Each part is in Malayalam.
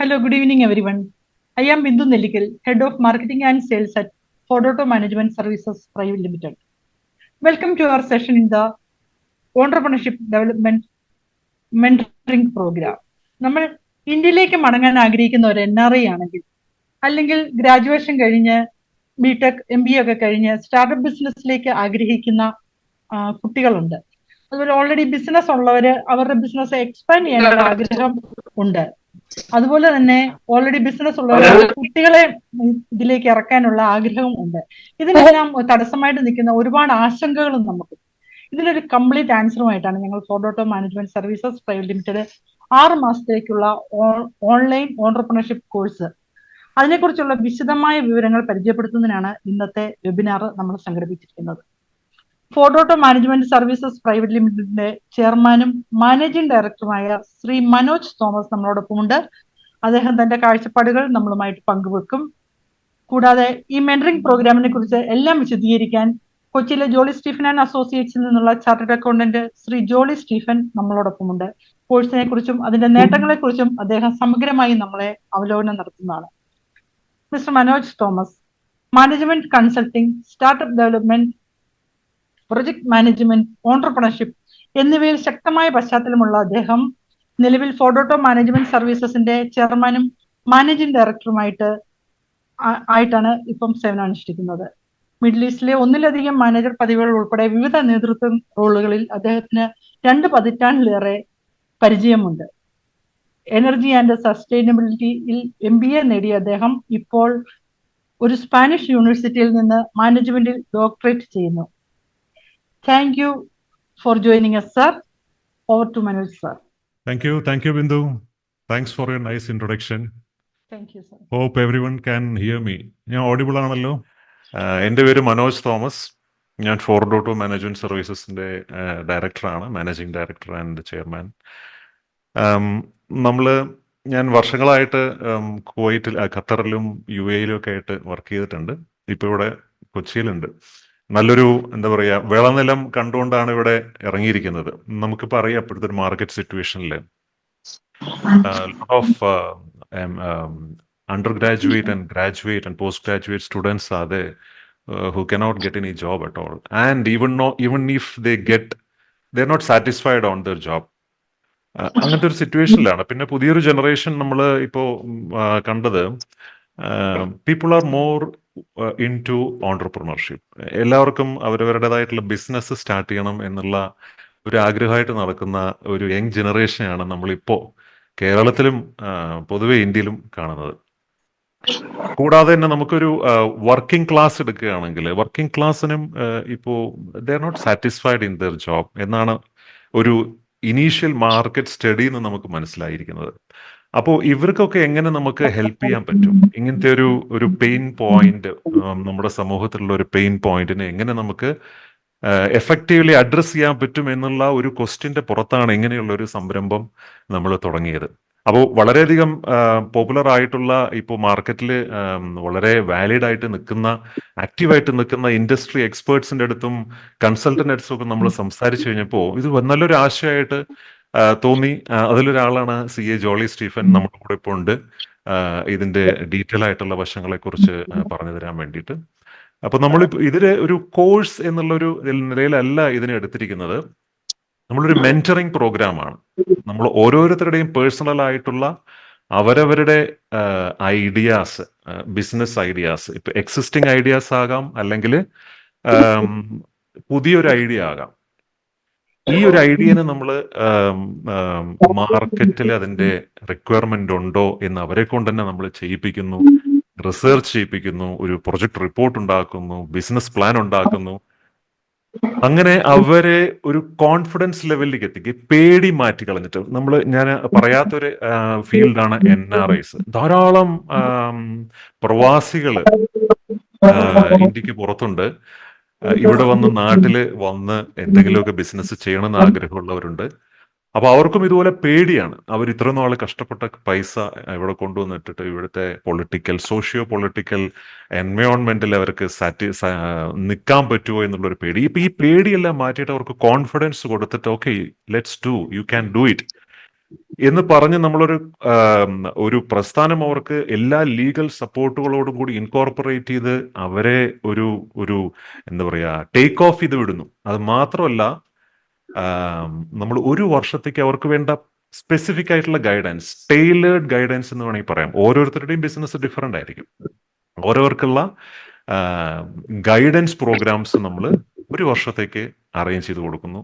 Hello, good evening, everyone. I am Bindu Nellikal, Head of Marketing and Sales at Ford Auto Management Services Private Limited. Welcome to our session in the Entrepreneurship Development Mentoring Program. നമ്മൾ ഇന്ത്യയിലേക്ക് മടങ്ങാൻ ആഗ്രഹിക്കുന്ന ഒരു NRI ആണെങ്കിൽ അല്ലെങ്കിൽ ഗ്രാജുവേഷൻ കഴിഞ്ഞ് ബിടെക് MBA ഒക്കെ കഴിഞ്ഞ് സ്റ്റാർട്ടപ്പ് ബിസിനസ്സിലേക്ക് ആഗ്രഹിക്കുന്ന കുട്ടികളുണ്ട്. അതുപോലെ ഓൾറെഡി ബിസിനസ് ഉള്ളവര് അവരുടെ ബിസിനസ് എക്സ്പാൻഡ് ചെയ്യാനുള്ള ആഗ്രഹം ഉണ്ട്. അതുപോലെ തന്നെ ഓൾറെഡി ബിസിനസ് ഉള്ളവർ കുട്ടികളെ ഇതിലേക്ക് ഇറക്കാനുള്ള ആഗ്രഹവും ഉണ്ട്. ഇതിനെല്ലാം തടസ്സമായിട്ട് നിൽക്കുന്ന ഒരുപാട് ആശങ്കകളും നമുക്ക്. ഇതിനൊരു കംപ്ലീറ്റ് ആൻസറുമായിട്ടാണ് ഞങ്ങൾ Ford auto management services private limited 6 മാസത്തേക്കുള്ള ഓൺലൈൻ ഓൺടർപ്രണർഷിപ്പ് കോഴ്സ് അതിനെക്കുറിച്ചുള്ള വിശദമായ വിവരങ്ങൾ പരിചയപ്പെടുത്തുന്നതിനാണ് ഇന്നത്തെ വെബിനാർ നമ്മൾ സംഘടിപ്പിച്ചിരിക്കുന്നത്. Ford auto management services private ലിമിറ്റഡിന്റെ ചെയർമാനും മാനേജിംഗ് ഡയറക്ടറുമായ ശ്രീ മനോജ് തോമസ് നമ്മളോടൊപ്പം ഉണ്ട്. അദ്ദേഹം തന്റെ കാഴ്ചപ്പാടുകൾ നമ്മളുമായിട്ട് പങ്കുവെക്കും. കൂടാതെ ഈ മെന്ററിംഗ് പ്രോഗ്രാമിനെ കുറിച്ച് എല്ലാം വിശദീകരിക്കാൻ കൊച്ചിയിലെ ജോളി സ്റ്റീഫൻ ആൻഡ് അസോസിയേറ്റ്സിൽ നിന്നുള്ള ചാർട്ടേഡ് അക്കൗണ്ടന്റ് ശ്രീ ജോളി സ്റ്റീഫൻ നമ്മളോടൊപ്പമുണ്ട്. കോഴ്സിനെ കുറിച്ചും അതിന്റെ നേട്ടങ്ങളെ കുറിച്ചും അദ്ദേഹം സമഗ്രമായി നമ്മളെ അവലോകനം നടത്തുന്നതാണ്. Mister Manoj Thomas, management consulting, startup development, project management, entrepreneurship എന്നിവയിൽ ശക്തമായ പശ്ചാത്തലമുള്ള അദ്ദേഹം നിലവിൽ ഫോർഡ് ഓട്ടോ മാനേജ്മെന്റ് സർവീസസിന്റെ ചെയർമാനും മാനേജിംഗ് ഡയറക്ടറുമായിട്ടാണ് ഇപ്പം സേവനമനുഷ്ഠിക്കുന്നത്. മിഡിൽ ഈസ്റ്റിലെ ഒന്നിലധികം മാനേജർ പദവികൾ ഉൾപ്പെടെ വിവിധ നേതൃത്വ റോളുകളിൽ അദ്ദേഹത്തിന് 2 പതിറ്റാണ്ടിലേറെ പരിചയമുണ്ട്. എനർജി ആൻഡ് സസ്റ്റൈനബിലിറ്റിയിൽ MBA നേടിയ അദ്ദേഹം ഇപ്പോൾ ഒരു സ്പാനിഷ് യൂണിവേഴ്സിറ്റിയിൽ നിന്ന് മാനേജ്മെന്റിൽ ഡോക്ടറേറ്റ് ചെയ്യുന്നു. Thank you for joining us, sir. Over to Manoj, sir. Thank you, Bindu. Thanks for your nice introduction. Thank you, sir. Hope everyone can hear me. ഞാൻ ഓഡിബിൾ ആണല്ലോ. എൻ്റെ പേര് മനോജ് തോമസ്. ഞാൻ ഫോർഡ് ഓട്ടോ മാനേജ്മെന്റ് സർവീസസിന്റെ ഡയറക്ടറാണ്, മാനേജിംഗ് ഡയറക്ടർ ആൻഡ് ചെയർമാൻ. ഞാൻ വർഷങ്ങളായിട്ട് കുവൈറ്റിൽ, ഖത്തറിലും UAE-ലും ഒക്കെ ആയിട്ട് വർക്ക് ചെയ്തിട്ടുണ്ട്. ഇപ്പോൾ ഇവിടെ കൊച്ചിയിലുണ്ട്. നല്ലൊരു വിളനിലം കണ്ടുകൊണ്ടാണ് ഇവിടെ ഇറങ്ങിയിരിക്കുന്നത്. നമുക്കിപ്പോൾ അറിയാം ഇപ്പോഴത്തെ ഒരു മാർക്കറ്റ് സിറ്റുവേഷനിൽ of under graduate and graduate and post graduate students are they who cannot get any job at all, and even if they get, they are not satisfied on their job. അങ്ങനത്തെ ഒരു സിറ്റുവേഷനിലാണ്. പിന്നെ പുതിയൊരു ജനറേഷൻ നമ്മൾ ഇപ്പോൾ കണ്ടത്, people are more into entrepreneurship. എല്ലാവർക്കും അവരവരുടേതായിട്ടുള്ള ബിസിനസ് സ്റ്റാർട്ട് ചെയ്യണം എന്നുള്ള ഒരു ആഗ്രഹമായിട്ട് നടക്കുന്ന ഒരു യങ് ജനറേഷനാണ് നമ്മളിപ്പോൾ കേരളത്തിലും പൊതുവെ ഇന്ത്യയിലും കാണുന്നത്. കൂടാതെ തന്നെ നമുക്കൊരു വർക്കിംഗ് ക്ലാസ് എടുക്കുകയാണെങ്കിൽ വർക്കിംഗ് ക്ലാസ്സിനും ഇപ്പോൾ they are not satisfied in their job എന്നാണ് ഒരു ഇനീഷ്യൽ മാർക്കറ്റ് സ്റ്റഡിയിൽ നിന്ന് നമുക്ക് മനസ്സിലായിരിക്കുന്നത്. അപ്പോൾ ഇവർക്കൊക്കെ എങ്ങനെ നമുക്ക് ഹെൽപ്പ് ചെയ്യാൻ പറ്റും? ഇങ്ങനത്തെ ഒരു പെയിൻ പോയിന്റ്, നമ്മുടെ സമൂഹത്തിലുള്ള ഒരു പെയിൻ പോയിന്റിനെ എങ്ങനെ നമുക്ക് എഫക്റ്റീവ്ലി അഡ്രസ് ചെയ്യാൻ പറ്റും എന്നുള്ള ഒരു ക്വസ്റ്റ്യന്റെ പുറത്താണ് ഇങ്ങനെയുള്ള ഒരു സംരംഭം നമ്മൾ തുടങ്ങിയത്. അപ്പോൾ വളരെയധികം പോപ്പുലർ ആയിട്ടുള്ള ഇപ്പോൾ മാർക്കറ്റിൽ വളരെ വാലിഡ് ആയിട്ട് നിൽക്കുന്ന, ആക്റ്റീവായിട്ട് നിൽക്കുന്ന ഇൻഡസ്ട്രി എക്സ്പേർട്സിന്റെ അടുത്തും കൺസൾട്ടന്റ് അടുത്തും ഒക്കെ നമ്മൾ സംസാരിച്ചു കഴിഞ്ഞപ്പോൾ ഇത് നല്ലൊരു ആശയമായിട്ട് തോന്നി. അതിലൊരാളാണ് CA ജോളി സ്റ്റീഫൻ. നമ്മുടെ കൂടെ ഇപ്പോൾ ഉണ്ട് ഇതിന്റെ ഡീറ്റെയിൽ ആയിട്ടുള്ള വശങ്ങളെ കുറിച്ച് പറഞ്ഞു തരാൻ വേണ്ടിയിട്ട്. അപ്പൊ നമ്മളിപ്പോൾ ഇതില് ഒരു കോഴ്സ് എന്നുള്ളൊരു നിലയിലല്ല ഇതിനെ എടുത്തിരിക്കുന്നത്. നമ്മളൊരു മെന്ററിങ് പ്രോഗ്രാമാണ്. നമ്മൾ ഓരോരുത്തരുടെയും പേഴ്സണൽ ആയിട്ടുള്ള അവരവരുടെ ഐഡിയാസ്, ബിസിനസ് ഐഡിയാസ്, ഇപ്പൊ എക്സിസ്റ്റിംഗ് ഐഡിയാസ് ആകാം, അല്ലെങ്കിൽ പുതിയൊരു ഐഡിയ ആകാം. ഈ ഒരു ഐഡിയനെ നമ്മൾ മാർക്കറ്റിൽ അതിന്റെ റിക്വയർമെന്റ് ഉണ്ടോ എന്ന് അവരെ കൊണ്ട് തന്നെ നമ്മൾ ചെയ്യിപ്പിക്കുന്നു, റിസർച്ച് ചെയ്യിപ്പിക്കുന്നു, ഒരു പ്രൊജക്ട് റിപ്പോർട്ട് ഉണ്ടാക്കുന്നു, ബിസിനസ് പ്ലാൻ ഉണ്ടാക്കുന്നു. അങ്ങനെ അവരെ ഒരു കോൺഫിഡൻസ് ലെവലിലേക്ക് എത്തിക്കുക, പേടി മാറ്റി കളഞ്ഞിട്ട്. ഞാൻ പറയാത്തൊരു ഫീൽഡാണ് NRIs. ധാരാളം പ്രവാസികള് ഇന്ത്യക്ക് പുറത്തുണ്ട്. ഇവിടെ നാട്ടില് വന്ന് എന്തെങ്കിലുമൊക്കെ ബിസിനസ് ചെയ്യണമെന്ന് ആഗ്രഹമുള്ളവരുണ്ട്. അപ്പൊ അവർക്കും ഇതുപോലെ പേടിയാണ്. അവർ ഇത്ര നാൾ കഷ്ടപ്പെട്ട പൈസ ഇവിടെ കൊണ്ടുവന്നിട്ടിട്ട് ഇവിടുത്തെ സോഷ്യോ പൊളിറ്റിക്കൽ എൻവയോൺമെന്റിൽ അവർക്ക് നിൽക്കാൻ പറ്റുമോ എന്നുള്ളൊരു പേടി. ഇപ്പൊ ഈ പേടിയെല്ലാം മാറ്റിയിട്ട് അവർക്ക് കോൺഫിഡൻസ് കൊടുത്തിട്ട്, okay, let's do, you can do it എന്ന് പറഞ്ഞ് നമ്മളൊരു ഒരു പ്രസ്ഥാനം അവർക്ക് എല്ലാ ലീഗൽ സപ്പോർട്ടുകളോടും കൂടി ഇൻകോർപ്പറേറ്റ് ചെയ്ത് അവരെ ഒരു ഒരു എന്താ പറയാ ടേക്ക് ഓഫ് ചെയ്ത് വിടുന്നു. അത് മാത്രമല്ല, നമ്മൾ ഒരു വർഷത്തേക്ക് അവർക്ക് വേണ്ട സ്പെസിഫിക് ആയിട്ടുള്ള ഗൈഡൻസ്, ടൈലേർഡ് ഗൈഡൻസ് എന്ന് വേണമെങ്കിൽ പറയാം. ഓരോരുത്തരുടെയും ബിസിനസ് ഡിഫറെന്റ് ആയിരിക്കും. ഓരോർക്കുള്ള ഗൈഡൻസ് പ്രോഗ്രാംസ് നമ്മൾ ഒരു വർഷത്തേക്ക് അറേഞ്ച് ചെയ്ത് കൊടുക്കുന്നു.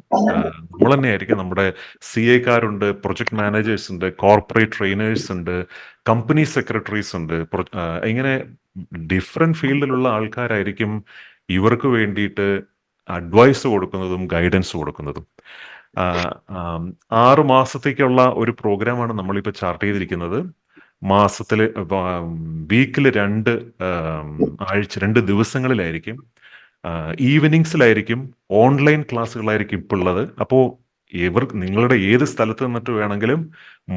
നമ്മൾ തന്നെയായിരിക്കും. നമ്മുടെ CA-കാരുണ്ട്, പ്രൊജക്ട് മാനേജേഴ്സ് ഉണ്ട്, കോർപ്പറേറ്റ് ട്രെയിനേഴ്സ് ഉണ്ട്, കമ്പനി സെക്രട്ടറീസ് ഉണ്ട്. ഇങ്ങനെ ഡിഫറെന്റ് ഫീൽഡിലുള്ള ആൾക്കാരായിരിക്കും ഇവർക്ക് വേണ്ടിയിട്ട് അഡ്വൈസ് കൊടുക്കുന്നതും ഗൈഡൻസ് കൊടുക്കുന്നതും. 6 മാസത്തേക്കുള്ള ഒരു പ്രോഗ്രാമാണ് നമ്മളിപ്പോൾ ചാർട്ട് ചെയ്തിരിക്കുന്നത്. മാസത്തിൽ വീക്കിൽ 2 ദിവസങ്ങളിലായിരിക്കും, ഈവനിങ്സിലായിരിക്കും, ഓൺലൈൻ ക്ലാസ്സുകളായിരിക്കും ഇപ്പോൾ ഉള്ളത്. അപ്പോൾ നിങ്ങളുടെ ഏത് സ്ഥലത്ത് നിന്നിട്ട് വേണമെങ്കിലും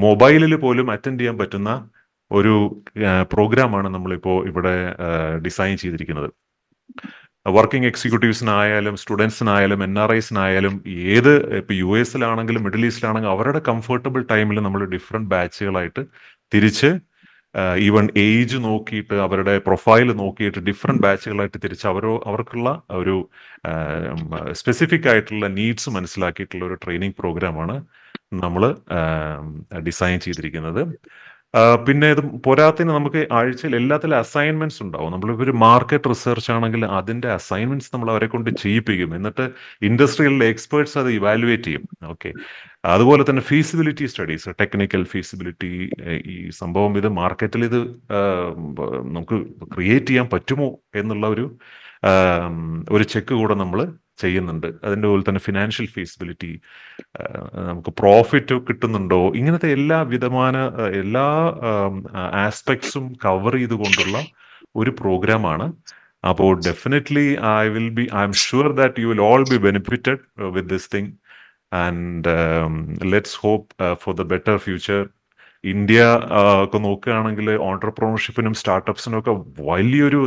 മൊബൈലിൽ പോലും അറ്റൻഡ് ചെയ്യാൻ പറ്റുന്ന ഒരു പ്രോഗ്രാമാണ് നമ്മളിപ്പോൾ ഇവിടെ ഡിസൈൻ ചെയ്തിരിക്കുന്നത്. വർക്കിംഗ് എക്സിക്യൂട്ടീവ്സിനായാലും സ്റ്റുഡൻസിനായാലും NRIസിനായാലും ഏത് ഇപ്പോൾ US-ലാണെങ്കിലും മിഡിൽ ഈസ്റ്റിലാണെങ്കിലും അവരുടെ കംഫർട്ടബിൾ ടൈമിൽ നമ്മൾ ഡിഫറെൻറ്റ് ബാച്ചുകളായിട്ട് തിരിച്ച് ഈവൻ ഏജ് നോക്കിയിട്ട് അവരുടെ പ്രൊഫൈൽ നോക്കിയിട്ട് ഡിഫറെൻറ്റ് ബാച്ചുകളായിട്ട് തിരിച്ച് അവർക്കുള്ള ഒരു സ്പെസിഫിക് ആയിട്ടുള്ള നീഡ്സ് മനസ്സിലാക്കിയിട്ടുള്ള ഒരു ട്രെയിനിങ് പ്രോഗ്രാമാണ് നമ്മൾ ഡിസൈൻ ചെയ്തിരിക്കുന്നത്. പിന്നെ ഇത് പോരാത്തിന് നമുക്ക് ആഴ്ചയിൽ എല്ലാത്തിലും അസൈൻമെന്റ്സ് ഉണ്ടാവും. നമ്മളിപ്പോൾ ഒരു മാർക്കറ്റ് റിസർച്ച് ആണെങ്കിൽ അതിന്റെ അസൈൻമെന്റ്സ് നമ്മൾ അവരെ കൊണ്ട് ചെയ്യിപ്പിക്കും. എന്നിട്ട് ഇൻഡസ്ട്രിയിലെ എക്സ്പേർട്സ് അത് ഇവാലുവേറ്റ് ചെയ്യും. ഓക്കെ, അതുപോലെ തന്നെ ഫീസിബിലിറ്റി സ്റ്റഡീസ്, ടെക്നിക്കൽ ഫീസിബിലിറ്റി, ഈ സംഭവം ഇത് മാർക്കറ്റിൽ ഇത് നമുക്ക് ക്രിയേറ്റ് ചെയ്യാൻ പറ്റുമോ എന്നുള്ള ഒരു ചെക്ക് കൂടെ നമ്മൾ ചെയ്യുന്നുണ്ട്. അതിൻ്റെ പോലെ തന്നെ ഫിനാൻഷ്യൽ ഫീസിബിലിറ്റി, നമുക്ക് പ്രോഫിറ്റ് കിട്ടുന്നുണ്ടോ, ഇങ്ങനത്തെ എല്ലാ ആസ്പെക്ട്സും കവർ ചെയ്തുകൊണ്ടുള്ള ഒരു പ്രോഗ്രാമാണ്. അപ്പോൾ definitely I'm sure that you will all be benefited with this thing. And let's hope for the better future. India ഒക്കെ നോക്കുകയാണെങ്കിൽ ഓൺട്രപ്രണർഷിപ്പിനും സ്റ്റാർട്ടപ്സിനും ഒക്കെ വലിയൊരു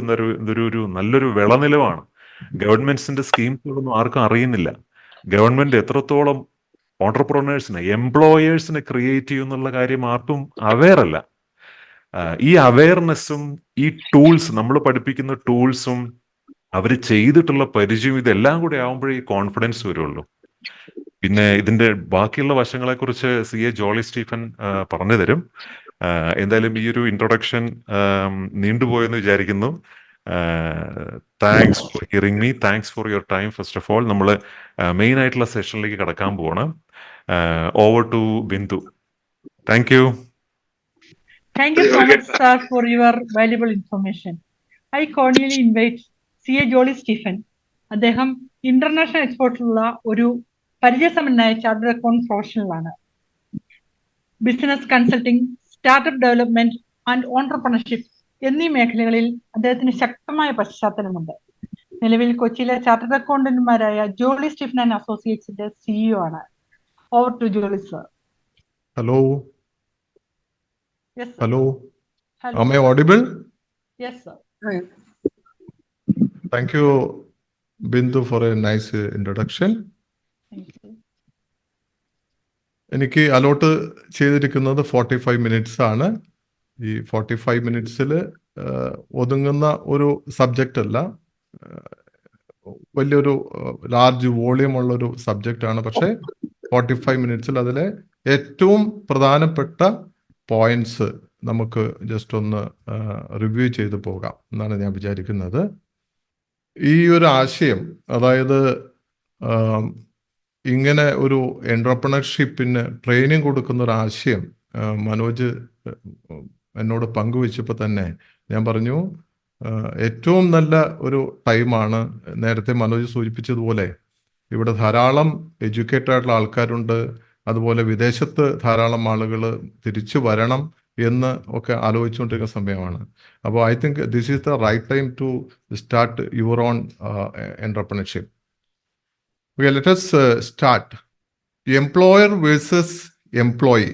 നല്ലൊരു വിളനിലമാണ്. ഗവൺമെന്റ്സിന്റെ സ്കീംസുകളൊന്നും ആർക്കും അറിയുന്നില്ല. ഗവൺമെന്റ് എത്രത്തോളം ഓൺട്രപ്രണേഴ്സിനെ, എംപ്ലോയേഴ്സിനെ ക്രിയേറ്റ് ചെയ്യുന്നുള്ള കാര്യം ആർക്കും അവെയർ അല്ല. ഈ അവെയർനെസ്സും ഈ ടൂൾസ്, നമ്മൾ പഠിപ്പിക്കുന്ന ടൂൾസും അവർ ചെയ്തിട്ടുള്ള പരിചയം, ഇതെല്ലാം കൂടെ ആവുമ്പോഴേ ഈ കോൺഫിഡൻസ് വരുള്ളൂ. പിന്നെ ഇതിന്റെ ബാക്കിയുള്ള വശങ്ങളെക്കുറിച്ച് CA ജോളി സ്റ്റീഫൻ പറഞ്ഞു തരും. എന്തായാലും ഈ ഒരു ഇൻട്രൊഡക്ഷൻ നീണ്ടുപോയെന്ന് വിചാരിക്കുന്നു. Thanks for hearing me, thanks for your time. First of all നമ്മൾ മെയിൻ ആയിട്ടുള്ള സെഷനിലേക്ക് കടക്കാൻ പോവാണ്. Over to Bindu. Thank you. Thank you so much, sir, for your valuable information. I cordially invite CA Jolly Stephen. അദ്ദേഹം ഇന്റർനാഷണൽ എക്സ്പോർട്ടിലുള്ള ഒരു പരിചയസമ്പന്നനായ ചാർട്ടേഡ് അക്കൗണ്ട് പ്രൊഫഷണലാണ്. Business consulting, startup development and entrepreneurship എന്നീ മേഖലകളിൽ അദ്ദേഹത്തിന് ശക്തമായ പശ്ചാത്തലമുണ്ട്. നിലവിൽ കൊച്ചിയിലെ ചാർട്ടേഡ് അക്കൗണ്ടന്റുമാരായ ജോളി സ്റ്റീഫൻ ആൻഡ് അസോസിയേറ്റ്സിന്റെ CEO ആണ്. Over to Jolly sir. Hello. Yes, sir. Hello. Hello. Am I audible? Yes, sir. Thank you, Bindu, for a nice introduction. Thank you. എനിക്ക് അലോട്ട് ചെയ്തിരിക്കുന്നത് 45 മിനിറ്റ്സ് ആണ്. ഈ 45 മിനിറ്റ്സിൽ ഒതുങ്ങുന്ന ഒരു സബ്ജക്റ്റ് അല്ല, വലിയൊരു ലാർജ് വോളിയം ഉള്ളൊരു സബ്ജക്റ്റ് ആണ്. പക്ഷേ 45 മിനിറ്റ്സിൽ അതിലെ ഏറ്റവും പ്രധാനപ്പെട്ട പോയിന്റ്സ് നമുക്ക് ജസ്റ്റ് ഒന്ന് റിവ്യൂ ചെയ്ത് പോകാം എന്നാണ് ഞാൻ വിചാരിക്കുന്നത്. ഈ ഒരു ആശയം, അതായത് ഇങ്ങനെ ഒരു എൻട്രപ്രണർഷിപ്പിന് ട്രെയിനിങ് കൊടുക്കുന്ന ഒരു ആശയം മനോജ് എന്നോട് പങ്കുവെച്ചപ്പോൾ തന്നെ ഞാൻ പറഞ്ഞു, ഏറ്റവും നല്ല ഒരു ടൈമാണ്. നേരത്തെ മനോജ് സൂചിപ്പിച്ചതുപോലെ ഇവിടെ ധാരാളം എഡ്യൂക്കേറ്റഡ് ആയിട്ടുള്ള ആൾക്കാരുണ്ട്. അതുപോലെ വിദേശത്ത് ധാരാളം ആളുകൾ തിരിച്ചു വരണം എന്ന് ഒക്കെ ആലോചിച്ചുകൊണ്ടിരിക്കുന്ന സമയമാണ്. അപ്പോൾ I think this is the right time to start your own entrepreneurship. Okay, let us start. Employer versus employee.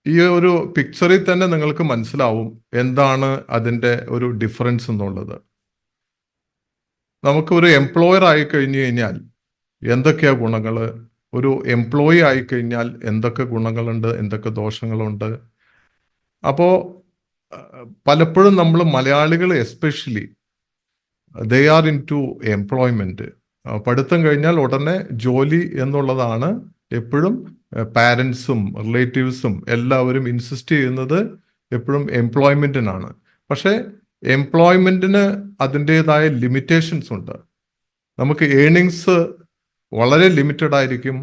ഈ ഒരു പിക്ചറിൽ തന്നെ നിങ്ങൾക്ക് മനസ്സിലാവും എന്താണ് അതിൻ്റെ ഒരു ഡിഫറൻസ് എന്നുള്ളത്. നമുക്ക് ഒരു എംപ്ലോയർ ആയി കഴിഞ്ഞു കഴിഞ്ഞാൽ എന്തൊക്കെയാ ഗുണങ്ങൾ, ഒരു എംപ്ലോയി ആയിക്കഴിഞ്ഞാൽ എന്തൊക്കെ ഗുണങ്ങളുണ്ട്, എന്തൊക്കെ ദോഷങ്ങളുണ്ട്. അപ്പോൾ പലപ്പോഴും നമ്മൾ മലയാളികൾ especially they are into employment. പഠിത്തം കഴിഞ്ഞാൽ ഉടനെ ജോലി എന്നുള്ളതാണ് എപ്പോഴും പാരൻസും റിലേറ്റീവ്സും എല്ലാവരും ഇൻസിസ്റ്റ് ചെയ്യുന്നത് എപ്പോഴും എംപ്ലോയ്മെന്റിനാണ്. പക്ഷേ എംപ്ലോയ്മെന്റിന് അതിൻ്റെതായ ലിമിറ്റേഷൻസ് ഉണ്ട്. നമുക്ക് ഏണിങ്സ് വളരെ ലിമിറ്റഡ് ആയിരിക്കും,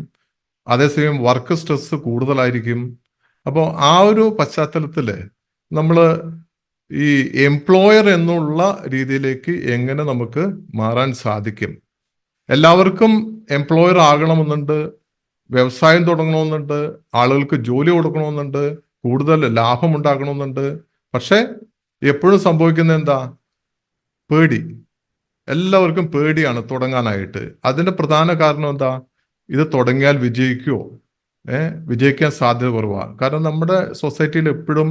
അതേസമയം വർക്ക് സ്ട്രെസ് കൂടുതലായിരിക്കും. അപ്പോൾ ആ ഒരു പശ്ചാത്തലത്തിൽ നമ്മൾ ഈ എംപ്ലോയർ എന്നുള്ള രീതിയിലേക്ക് എങ്ങനെ നമുക്ക് മാറാൻ സാധിക്കും? എല്ലാവർക്കും എംപ്ലോയർ ആകണമെന്നുണ്ട്, വ്യവസായം തുടങ്ങണമെന്നുണ്ട്, ആളുകൾക്ക് ജോലി കൊടുക്കണമെന്നുണ്ട്, കൂടുതൽ ലാഭം ഉണ്ടാക്കണമെന്നുണ്ട്. പക്ഷെ എപ്പോഴും സംഭവിക്കുന്നത് എന്താ? പേടി. എല്ലാവർക്കും പേടിയാണ് തുടങ്ങാനായിട്ട്. അതിന്റെ പ്രധാന കാരണം എന്താ? ഇത് തുടങ്ങിയാൽ വിജയിക്കുമോ? വിജയിക്കാൻ സാധ്യത കുറവാണ്. കാരണം നമ്മുടെ സൊസൈറ്റിയിൽ എപ്പോഴും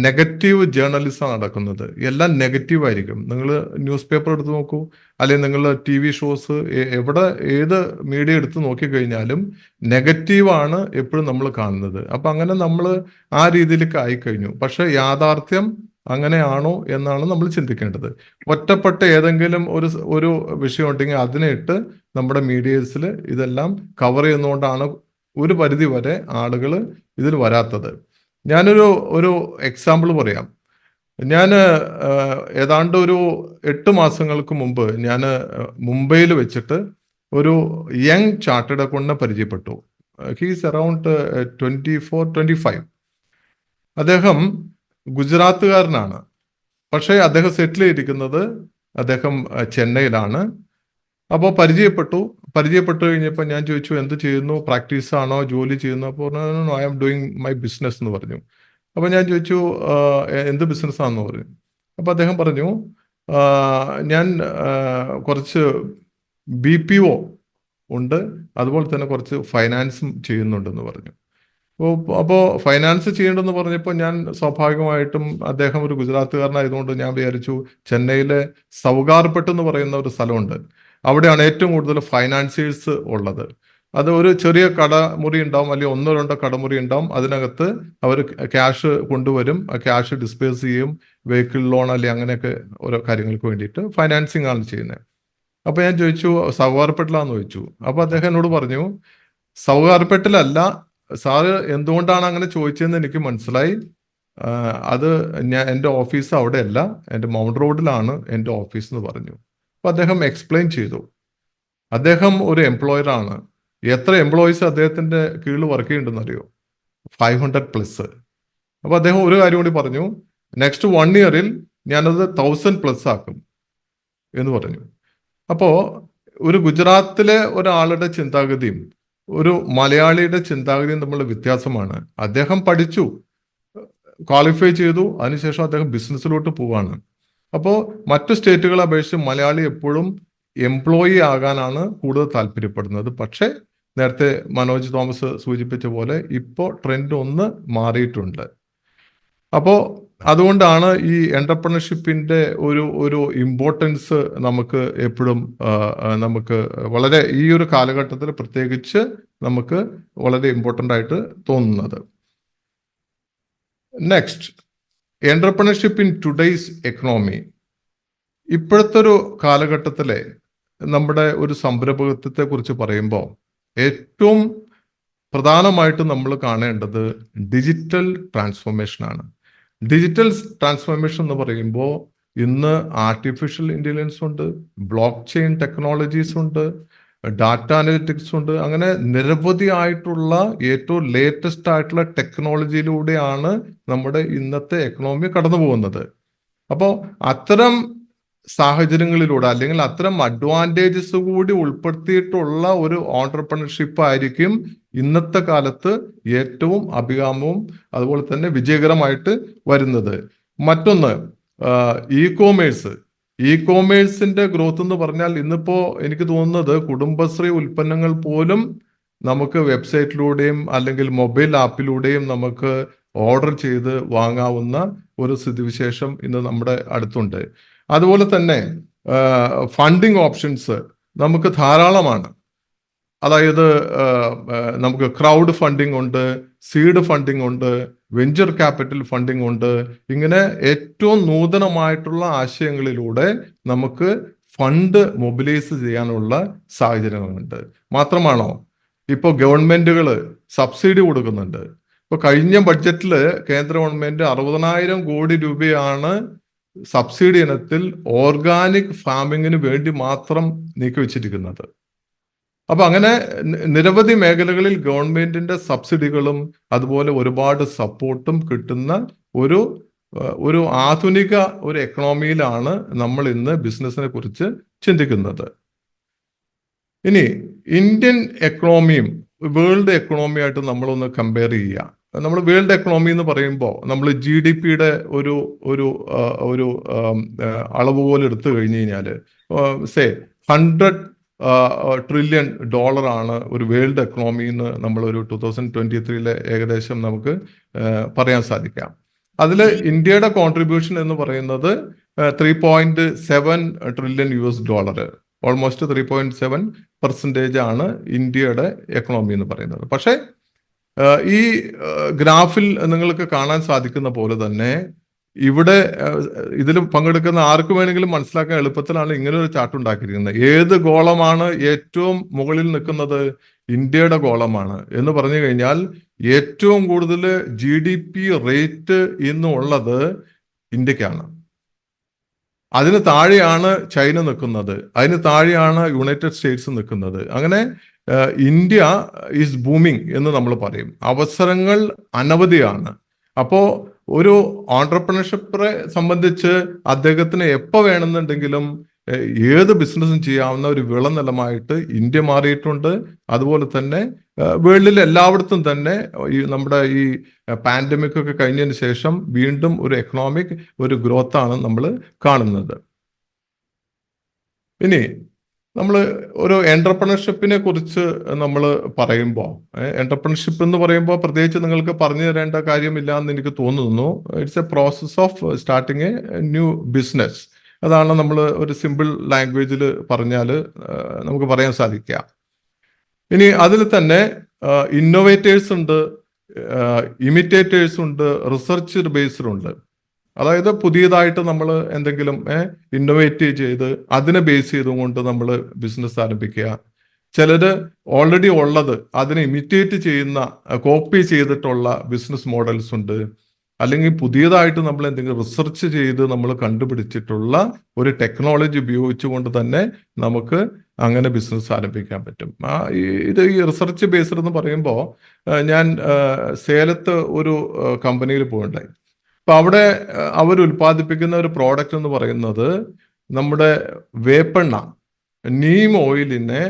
നെഗറ്റീവ് ജേർണലിസം നടക്കുന്നത്. എല്ലാം നെഗറ്റീവ് ആയിരിക്കും. നിങ്ങൾ ന്യൂസ് പേപ്പർ എടുത്ത് നോക്കൂ, അല്ലെങ്കിൽ നിങ്ങൾ TV ഷോസ്, എവിടെ ഏത് മീഡിയ എടുത്ത് നോക്കിക്കഴിഞ്ഞാലും നെഗറ്റീവാണ് എപ്പോഴും നമ്മൾ കാണുന്നത്. അപ്പം അങ്ങനെ നമ്മൾ ആ രീതിയിലേക്ക് ആയിക്കഴിഞ്ഞു. പക്ഷെ യാഥാർത്ഥ്യം അങ്ങനെയാണോ എന്നാണ് നമ്മൾ ചിന്തിക്കേണ്ടത്. ഒറ്റപ്പെട്ട ഏതെങ്കിലും ഒരു വിഷയം ഉണ്ടെങ്കിൽ അതിനെ ഇട്ട് നമ്മുടെ മീഡിയസിൽ ഇതെല്ലാം കവർ ചെയ്യുന്നതുകൊണ്ടാണ് ഒരു പരിധി വരെ ആളുകൾ ഇതിൽ വരാത്തത്. ഞാനൊരു എക്സാമ്പിൾ പറയാം. ഞാൻ ഏതാണ്ട് ഒരു 8 മാസങ്ങൾക്ക് മുമ്പ് ഞാൻ മുംബൈയിൽ വെച്ചിട്ട് ഒരു യങ് ചാർട്ടേഡ് അക്കൗണ്ടന്റിനെ പരിചയപ്പെട്ടു. He's around 24-25. അദ്ദേഹം ഗുജറാത്തുകാരനാണ്. പക്ഷേ അദ്ദേഹം സെറ്റിൽ ചെയ്തിരിക്കുന്നത് അദ്ദേഹം ചെന്നൈയിലാണ്. അപ്പോൾ പരിചയപ്പെട്ടു കഴിഞ്ഞപ്പോൾ ഞാൻ ചോദിച്ചു, എന്ത് ചെയ്യുന്നു? പ്രാക്ടീസ് ആണോ, ജോലി ചെയ്യുന്നു? അപ്പോൾ I am doing my business എന്ന് പറഞ്ഞു. അപ്പോൾ ഞാൻ ചോദിച്ചു, എന്ത് ബിസിനസ്സാണെന്ന് പറഞ്ഞു. അപ്പോൾ അദ്ദേഹം പറഞ്ഞു, ഞാൻ കുറച്ച് BPO ഉണ്ട്, അതുപോലെ തന്നെ കുറച്ച് ഫൈനാൻസും ചെയ്യുന്നുണ്ടെന്ന് പറഞ്ഞു. അപ്പോൾ ഫൈനാൻസ് ചെയ്യേണ്ടെന്ന് പറഞ്ഞപ്പോൾ ഞാൻ സ്വാഭാവികമായിട്ടും, അദ്ദേഹം ഒരു ഗുജറാത്തുകാരനായതുകൊണ്ട് ഞാൻ വിചാരിച്ചു ചെന്നൈയിലെ സൗകാർപെട്ട് എന്ന് പറയുന്ന ഒരു സ്ഥലമുണ്ട്, അവിടെയാണ് ഏറ്റവും കൂടുതൽ ഫൈനാൻസിയേഴ്സ് ഉള്ളത്. അത് ഒരു ചെറിയ കടമുറി ഉണ്ടാവും, അല്ലെങ്കിൽ 1-2 കടമുറി ഉണ്ടാവും. അതിനകത്ത് അവർ ക്യാഷ് കൊണ്ടുവരും, ആ ക്യാഷ് ഡിസ്പേഴ്സ് ചെയ്യും, വെഹിക്കിൾ ലോൺ അല്ലെങ്കിൽ അങ്ങനെയൊക്കെ ഓരോ കാര്യങ്ങൾക്ക് വേണ്ടിയിട്ട് ഫൈനാൻസിങ് ആണ് ചെയ്യുന്നത്. അപ്പോൾ ഞാൻ ചോദിച്ചു, സൗകാർപെട്ടിലാന്ന് ചോദിച്ചു. അപ്പോൾ അദ്ദേഹം എന്നോട് പറഞ്ഞു, സൗകാർപെട്ടിലല്ല സാറ്. എന്തുകൊണ്ടാണ് അങ്ങനെ ചോദിച്ചതെന്ന് എനിക്ക് മനസ്സിലായി. അത് എൻ്റെ ഓഫീസ് അവിടെയല്ല, എൻ്റെ മൗണ്ട് റോഡിലാണ് എൻ്റെ ഓഫീസ് എന്ന് പറഞ്ഞു. അപ്പോൾ അദ്ദേഹം എക്സ്പ്ലെയിൻ ചെയ്തു. അദ്ദേഹം ഒരു എംപ്ലോയറാണ്. എത്ര എംപ്ലോയീസ് അദ്ദേഹത്തിൻ്റെ കീഴിൽ വർക്ക് ചെയ്യുന്നുണ്ടെന്ന് അറിയോ? 500+. അപ്പോൾ അദ്ദേഹം ഒരു കാര്യം കൂടി പറഞ്ഞു, നെക്സ്റ്റ് 1 ഇയറിൽ ഞാനത് 1000+ ആക്കും എന്ന് പറഞ്ഞു. അപ്പോൾ ഒരു ഗുജറാത്തിലെ ഒരാളുടെ ചിന്താഗതിയും ഒരു മലയാളിയുടെ ചിന്താഗതിയും തമ്മിലുള്ള വ്യത്യാസമാണ്. അദ്ദേഹം പഠിച്ചു, ക്വാളിഫൈ ചെയ്തു, അതിനുശേഷം അദ്ദേഹം ബിസിനസ്സിലോട്ട് പോവാണ്. അപ്പോൾ മറ്റു സ്റ്റേറ്റുകളെ അപേക്ഷിച്ച് മലയാളി എപ്പോഴും എംപ്ലോയി ആകാനാണ് കൂടുതൽ താല്പര്യപ്പെടുന്നത്. പക്ഷേ നേരത്തെ മനോജ് തോമസ് സൂചിപ്പിച്ച പോലെ ഇപ്പോൾ ട്രെൻഡ് ഒന്ന് മാറിയിട്ടുണ്ട്. അപ്പോൾ അതുകൊണ്ടാണ് ഈ എന്റർപ്രണർഷിപ്പിന്റെ ഒരു ഇമ്പോർട്ടൻസ് നമുക്ക് എപ്പോഴും നമുക്ക് വളരെ ഈ ഒരു കാലഘട്ടത്തിൽ പ്രത്യേകിച്ച് നമുക്ക് വളരെ ഇമ്പോർട്ടൻ്റ് ആയിട്ട് തോന്നുന്നത്. Next, entrepreneurship in today's economy. ഇപ്പോഴത്തെ ഒരു കാലഘട്ടത്തിലെ നമ്മുടെ ഒരു സംരംഭകത്വത്തെ കുറിച്ച് പറയുമ്പോൾ ഏറ്റവും പ്രധാനമായിട്ട് നമ്മൾ കാണേണ്ടത് ഡിജിറ്റൽ ട്രാൻസ്ഫോർമേഷനാണ്. ഡിജിറ്റൽ ട്രാൻസ്ഫോർമേഷൻ എന്ന് പറയുമ്പോൾ ഇന്ന് ആർട്ടിഫിഷ്യൽ ഇന്റലിജൻസ് ഉണ്ട്, ബ്ലോക്ക് ചെയിൻ ടെക്നോളജീസ് ഉണ്ട്, ഡാറ്റ അനലിറ്റിക്സ് ഉണ്ട്. അങ്ങനെ നിരവധി ആയിട്ടുള്ള ഏറ്റവും ലേറ്റസ്റ്റ് ആയിട്ടുള്ള ടെക്നോളജിയിലൂടെയാണ് നമ്മുടെ ഇന്നത്തെ എക്കണോമി കടന്നു പോകുന്നത്. അപ്പോൾ അത്തരം സാഹചര്യങ്ങളിലൂടെ അല്ലെങ്കിൽ അത്തരം അഡ്വാൻറ്റേജസ് കൂടി ഉൾപ്പെടുത്തിയിട്ടുള്ള ഒരു ഓൺട്രപ്രണർഷിപ്പ് ആയിരിക്കും ഇന്നത്തെ കാലത്ത് ഏറ്റവും അഭികാമ്യവും അതുപോലെ തന്നെ വിജയകരമായിട്ട് വരുന്നത്. മറ്റൊന്ന്, ഇ കോമേഴ്സിന്റെ ഗ്രോത്ത് എന്ന് പറഞ്ഞാൽ ഇന്നിപ്പോ എനിക്ക് തോന്നുന്നത് കുടുംബശ്രീ ഉൽപ്പന്നങ്ങൾ പോലും നമുക്ക് വെബ്സൈറ്റിലൂടെയും അല്ലെങ്കിൽ മൊബൈൽ ആപ്പിലൂടെയും നമുക്ക് ഓർഡർ ചെയ്ത് വാങ്ങാവുന്ന ഒരു സ്ഥിതിവിശേഷം ഇന്ന് നമ്മുടെ അടുത്തുണ്ട്. അതുപോലെ തന്നെ ഫണ്ടിങ് ഓപ്ഷൻസ് നമുക്ക് ധാരാളമാണ്. അതായത് നമുക്ക് ക്രൗഡ് ഫണ്ടിങ് ഉണ്ട്, സീഡ് ഫണ്ടിങ് ഉണ്ട്, വെഞ്ചർ ക്യാപിറ്റൽ ഫണ്ടിങ് ഉണ്ട്. ഇങ്ങനെ ഏറ്റവും നൂതനമായിട്ടുള്ള ആശയങ്ങളിലൂടെ നമുക്ക് ഫണ്ട് മൊബിലൈസ് ചെയ്യാനുള്ള സാഹചര്യങ്ങളുണ്ട്. മാത്രമാണോ, ഇപ്പോൾ ഗവൺമെന്റുകൾ സബ്സിഡി കൊടുക്കുന്നുണ്ട്. ഇപ്പോൾ കഴിഞ്ഞ ബഡ്ജറ്റിൽ കേന്ദ്ര ഗവൺമെന്റ് 60,000 കോടി രൂപയാണ് സബ്സിഡി ഇനത്തിൽ ഓർഗാനിക് ഫാമിങ്ങിന് വേണ്ടി മാത്രം നീക്കിവെച്ചിരിക്കുന്നത്. അപ്പൊ അങ്ങനെ നിരവധി മേഖലകളിൽ ഗവൺമെന്റിന്റെ സബ്സിഡികളും അതുപോലെ ഒരുപാട് സപ്പോർട്ടും കിട്ടുന്ന ഒരു ആധുനിക ഒരു എക്കണോമിയിലാണ് നമ്മൾ ഇന്ന് ബിസിനസിനെ കുറിച്ച് ചിന്തിക്കുന്നത്. ഇനി ഇന്ത്യൻ എക്കണോമിയും വേൾഡ് എക്കണോമിയായിട്ട് നമ്മളൊന്ന് കമ്പയർ ചെയ്യുക. നമ്മൾ വേൾഡ് എക്കണോമി എന്ന് പറയുമ്പോൾ നമ്മൾ GDP-യുടെ ഒരു അളവുകോൽ എടുത്തു കഴിഞ്ഞു കഴിഞ്ഞാൽ 100 ട്രില്യൺ ഡോളറാണ് ഒരു വേൾഡ് എക്കണോമി എന്ന് നമ്മളൊരു 2023 ഏകദേശം നമുക്ക് പറയാൻ സാധിക്കാം. അതിൽ ഇന്ത്യയുടെ കോൺട്രിബ്യൂഷൻ എന്ന് പറയുന്നത് 3.7 ട്രില്യൺ US$, ഓൾമോസ്റ്റ് 3.7% ആണ് ഇന്ത്യയുടെ എക്കണോമി എന്ന് പറയുന്നത്. പക്ഷേ ഈ ഗ്രാഫിൽ നിങ്ങൾക്ക് കാണാൻ സാധിക്കുന്ന പോലെ തന്നെ ഇവിടെ ഇതിൽ പങ്കെടുക്കുന്ന ആർക്ക് വേണമെങ്കിലും മനസ്സിലാക്കാൻ എളുപ്പത്തിലാണ് ഇങ്ങനെ ഒരു ചാർട്ട് ഉണ്ടാക്കിയിരിക്കുന്നത്. ഏത് ഗോളമാണ് ഏറ്റവും മുകളിൽ നിൽക്കുന്നത്? ഇന്ത്യയുടെ ഗോളമാണ്. എന്ന് പറഞ്ഞു കഴിഞ്ഞാൽ ഏറ്റവും കൂടുതൽ GDP റേറ്റ് ഇന്നുള്ളത് ഇന്ത്യക്കാണ്. അതിന് താഴെയാണ് ചൈന നിൽക്കുന്നത്, അതിന് താഴെയാണ് യുണൈറ്റഡ് സ്റ്റേറ്റ്സ് നിൽക്കുന്നത്. അങ്ങനെ ഇന്ത്യ ഈസ് ബൂമിങ് എന്ന് നമ്മൾ പറയും. അവസരങ്ങൾ അനവധിയാണ്. അപ്പോൾ ഒരു ഓൺട്രപ്രണർഷിപ്പിനെ സംബന്ധിച്ച് അദ്ദേഹത്തിന് എപ്പോൾ വേണമെന്നുണ്ടെങ്കിലും ഏത് ബിസിനസ്സും ചെയ്യാവുന്ന ഒരു വിളനിലമായിട്ട് ഇന്ത്യ മാറിയിട്ടുണ്ട്. അതുപോലെ തന്നെ വേൾഡിൽ എല്ലായിടത്തും തന്നെ നമ്മുടെ ഈ പാൻഡമിക് ഒക്കെ കഴിഞ്ഞതിന് ശേഷം വീണ്ടും ഒരു എക്കണോമിക് ഒരു ഗ്രോത്താണ് നമ്മൾ കാണുന്നത്. ഇനി നമ്മൾ ഒരു എന്റർപ്രണർഷിപ്പിനെ കുറിച്ച് നമ്മൾ പറയുമ്പോൾ, എന്റർപ്രണർഷിപ്പ് എന്ന് പറയുമ്പോൾ പ്രത്യേകിച്ച് നിങ്ങൾക്ക് പറഞ്ഞു തരേണ്ട കാര്യമില്ല എന്ന് എനിക്ക് തോന്നുന്നു. It's A process of starting A new business. അതാണ് നമ്മൾ ഒരു സിമ്പിൾ ലാംഗ്വേജിൽ പറഞ്ഞാൽ നമുക്ക് പറയാൻ സാധിക്കുക. ഇനി അതിൽ തന്നെ ഇന്നോവേറ്റേഴ്സ് ഉണ്ട്, ഇമിറ്റേറ്റേഴ്സ് ഉണ്ട്, റിസർച്ച് ബേസ്ഡ് ഉണ്ട്. അതായത് പുതിയതായിട്ട് നമ്മൾ എന്തെങ്കിലും ഇന്നോവേറ്റ് ചെയ്ത് അതിനെ ബേസ് ചെയ്തുകൊണ്ട് നമ്മൾ ബിസിനസ് ആരംഭിക്കുക. ചിലർ ഓൾറെഡി ഉള്ളത് അതിനെ ഇമിറ്റേറ്റ് ചെയ്യുന്ന, കോപ്പി ചെയ്തിട്ടുള്ള ബിസിനസ് മോഡൽസ് ഉണ്ട്. അല്ലെങ്കിൽ പുതിയതായിട്ട് നമ്മൾ എന്തെങ്കിലും റിസർച്ച് ചെയ്ത് നമ്മൾ കണ്ടുപിടിച്ചിട്ടുള്ള ഒരു ടെക്നോളജി ഉപയോഗിച്ചുകൊണ്ട് തന്നെ നമുക്ക് അങ്ങനെ ബിസിനസ് ആരംഭിക്കാൻ പറ്റും. ഈ റിസർച്ച് ബേസ്ഡ് എന്ന് പറയുമ്പോൾ ഞാൻ സേലത്ത് ഒരു കമ്പനിയിൽ പോയിട്ടുണ്ടായി. അപ്പൊ അവിടെ അവർ ഉൽപ്പാദിപ്പിക്കുന്ന ഒരു പ്രോഡക്റ്റ് എന്ന് പറയുന്നത് നമ്മുടെ വേപ്പെണ്ണ, നീം ഓയിലിനെ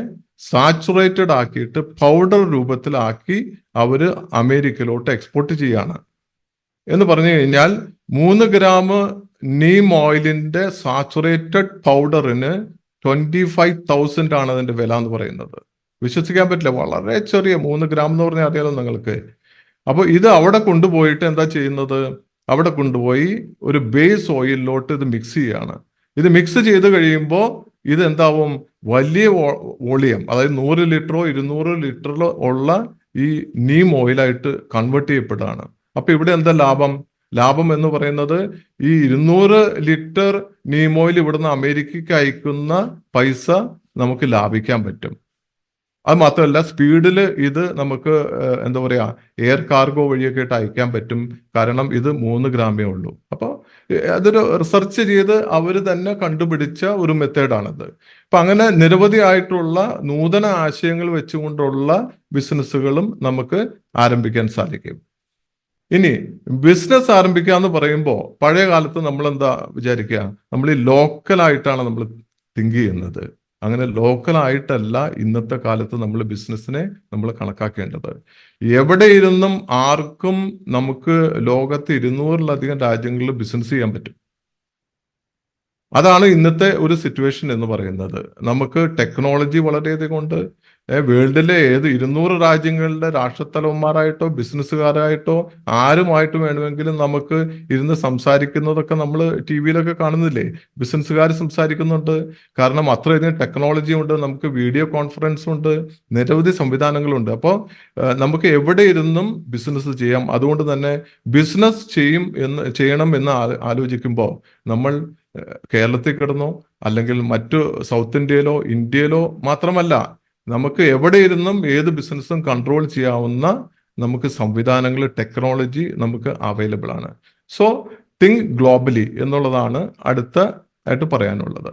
സാച്ചുറേറ്റഡ് ആക്കിയിട്ട് പൗഡർ രൂപത്തിലാക്കി അവർ അമേരിക്കയിലോട്ട് എക്സ്പോർട്ട് ചെയ്യാണ്. എന്ന് പറഞ്ഞു കഴിഞ്ഞാൽ 3 ഗ്രാം നീം ഓയിലിന്റെ സാച്ചുറേറ്റഡ് പൗഡറിന് 25,000 ആണ് അതിന്റെ വില എന്ന് പറയുന്നത്. വിശ്വസിക്കാൻ പറ്റില്ല. വളരെ ചെറിയ 3 ഗ്രാം എന്ന് പറഞ്ഞാൽ അറിയാലോ നിങ്ങൾക്ക്. അപ്പോൾ ഇത് അവിടെ കൊണ്ടുപോയിട്ട് എന്താ ചെയ്യുന്നത്? അവിടെ കൊണ്ടുപോയി ഒരു ബേസ് ഓയിലിലോട്ട് ഇത് മിക്സ് ചെയ്യാണ്. ഇത് മിക്സ് ചെയ്ത് കഴിയുമ്പോൾ ഇത് എന്താവും? വലിയ വോളിയം, അതായത് 100 ലിറ്ററോ 200 ലിറ്ററോ ഉള്ള ഈ നീം ഓയിലായിട്ട് കൺവേർട്ട് ചെയ്യപ്പെടുകയാണ്. അപ്പൊ ഇവിടെ എന്താ ലാഭം എന്ന് പറയുന്നത് ഈ 200 ലിറ്റർ നീം ഓയിൽ ഇവിടുന്ന് അമേരിക്കയ്ക്ക് അയക്കുന്ന പൈസ നമുക്ക് ലാഭിക്കാൻ പറ്റും. അത് മാത്രമല്ല സ്പീഡിൽ ഇത് നമുക്ക് എന്താ പറയാ എയർ കാർഗോ വഴിയൊക്കെ ആയിട്ട് അയക്കാൻ പറ്റും. കാരണം ഇത് 3 ഗ്രാമേ ഉള്ളൂ. അപ്പോൾ അതൊരു റിസർച്ച് ചെയ്ത് അവർ തന്നെ കണ്ടുപിടിച്ച ഒരു മെത്തേഡാണിത്. അപ്പൊ അങ്ങനെ നിരവധി ആയിട്ടുള്ള നൂതന ആശയങ്ങൾ വെച്ചുകൊണ്ടുള്ള ബിസിനസ്സുകളും നമുക്ക് ആരംഭിക്കാൻ സാധിക്കും. ഇനി ബിസിനസ് ആരംഭിക്കുക എന്ന് പറയുമ്പോൾ പഴയ കാലത്ത് നമ്മൾ എന്താ വിചാരിക്കുക? നമ്മൾ ഈ ലോക്കലായിട്ടാണ് നമ്മൾ തിങ്ക് ചെയ്യുന്നത്. അങ്ങനെ ലോക്കലായിട്ടല്ല ഇന്നത്തെ കാലത്ത് നമ്മൾ ബിസിനസ്സിനെ നമ്മൾ കണക്കാക്കേണ്ടത്. എവിടെ ഇരുന്നും ആർക്കും നമുക്ക് ലോകത്ത് 200-ലധികം രാജ്യങ്ങളിൽ ബിസിനസ് ചെയ്യാൻ പറ്റും. അതാണ് ഇന്നത്തെ ഒരു സിറ്റുവേഷൻ എന്ന് പറയുന്നത്. നമുക്ക് ടെക്നോളജി വളരെയധികം ഉണ്ട്. വേൾഡിലെ ഏത് 200 രാജ്യങ്ങളിലെ രാഷ്ട്രത്തലവന്മാരായിട്ടോ ബിസിനസ്സുകാരായിട്ടോ ആരുമായിട്ട് വേണമെങ്കിലും നമുക്ക് ഇരുന്ന് സംസാരിക്കുന്നതൊക്കെ നമ്മൾ ടി വിയിലൊക്കെ കാണുന്നില്ലേ? ബിസിനസ്സുകാർ സംസാരിക്കുന്നുണ്ട്. കാരണം അത്രയധികം ടെക്നോളജി ഉണ്ട്, നമുക്ക് വീഡിയോ കോൺഫറൻസ് ഉണ്ട്, നിരവധി സംവിധാനങ്ങളുണ്ട്. അപ്പോൾ നമുക്ക് എവിടെ ഇരുന്നും ബിസിനസ് ചെയ്യാം. അതുകൊണ്ട് തന്നെ ബിസിനസ് ചെയ്യണം എന്ന് ആലോചിക്കുമ്പോൾ നമ്മൾ കേരളത്തിൽ കിടന്നോ അല്ലെങ്കിൽ മറ്റു സൗത്ത് ഇന്ത്യയിലോ മാത്രമല്ല, നമുക്ക് എവിടെ ഇരുന്നും ഏത് ബിസിനസ്സും കൺട്രോൾ ചെയ്യാവുന്ന നമുക്ക് സംവിധാനങ്ങൾ, ടെക്നോളജി നമുക്ക് അവൈലബിൾ ആണ്. സോ തിങ്ക് ഗ്ലോബലി എന്നുള്ളതാണ് ആയിട്ട് പറയാനുള്ളത്.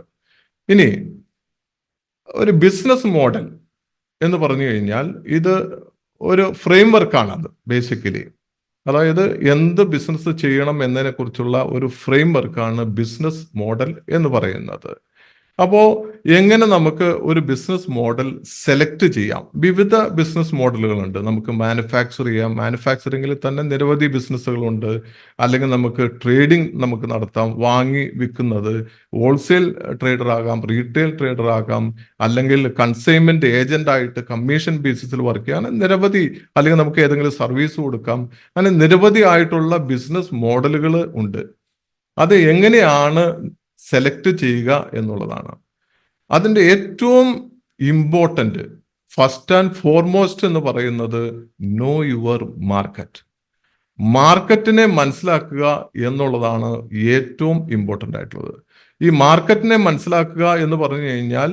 ഇനി ഒരു ബിസിനസ് മോഡൽ എന്ന് പറഞ്ഞു കഴിഞ്ഞാൽ ഇത് ഒരു ഫ്രെയിംവർക്കാണ്. അത് ബേസിക്കലി അതായത് എന്ത് ബിസിനസ് ചെയ്യണം എന്നതിനെ കുറിച്ചുള്ള ഒരു ഫ്രെയിംവർക്കാണ് ബിസിനസ് മോഡൽ എന്ന് പറയുന്നത്. അപ്പോൾ എങ്ങനെ നമുക്ക് ഒരു ബിസിനസ് മോഡൽ സെലക്ട് ചെയ്യാം? വിവിധ ബിസിനസ് മോഡലുകളുണ്ട്. നമുക്ക് മാനുഫാക്ചർ ചെയ്യാം. മാനുഫാക്ചറിങ്ങിൽ തന്നെ നിരവധി ബിസിനസ്സുകളുണ്ട്. അല്ലെങ്കിൽ നമുക്ക് ട്രേഡിംഗ് നമുക്ക് നടത്താം, വാങ്ങി വിൽക്കുന്നത്. ഹോൾസെയിൽ ട്രേഡർ ആകാം, റീറ്റെയിൽ ട്രേഡർ ആകാം, അല്ലെങ്കിൽ കൺസൈൻമെന്റ് ഏജന്റ് ആയിട്ട് കമ്മീഷൻ ബേസിസിൽ വർക്ക് ചെയ്യാൻ നിരവധി, അല്ലെങ്കിൽ നമുക്ക് ഏതെങ്കിലും സർവീസ് കൊടുക്കാം. അങ്ങനെ നിരവധി ആയിട്ടുള്ള ബിസിനസ് മോഡലുകൾ ഉണ്ട്. അത് എങ്ങനെയാണ് സെലക്ട് ചെയ്യുക എന്നുള്ളതാണ് അതിൻ്റെ ഏറ്റവും ഇമ്പോർട്ടൻ്റ്. ഫസ്റ്റ് ആൻഡ് ഫോർമോസ്റ്റ് എന്ന് പറയുന്നത് നോ യുവർ മാർക്കറ്റ്. മാർക്കറ്റിനെ മനസ്സിലാക്കുക എന്നുള്ളതാണ് ഏറ്റവും ഇമ്പോർട്ടൻ്റ് ആയിട്ടുള്ളത്. ഈ മാർക്കറ്റിനെ മനസ്സിലാക്കുക എന്ന് പറഞ്ഞു കഴിഞ്ഞാൽ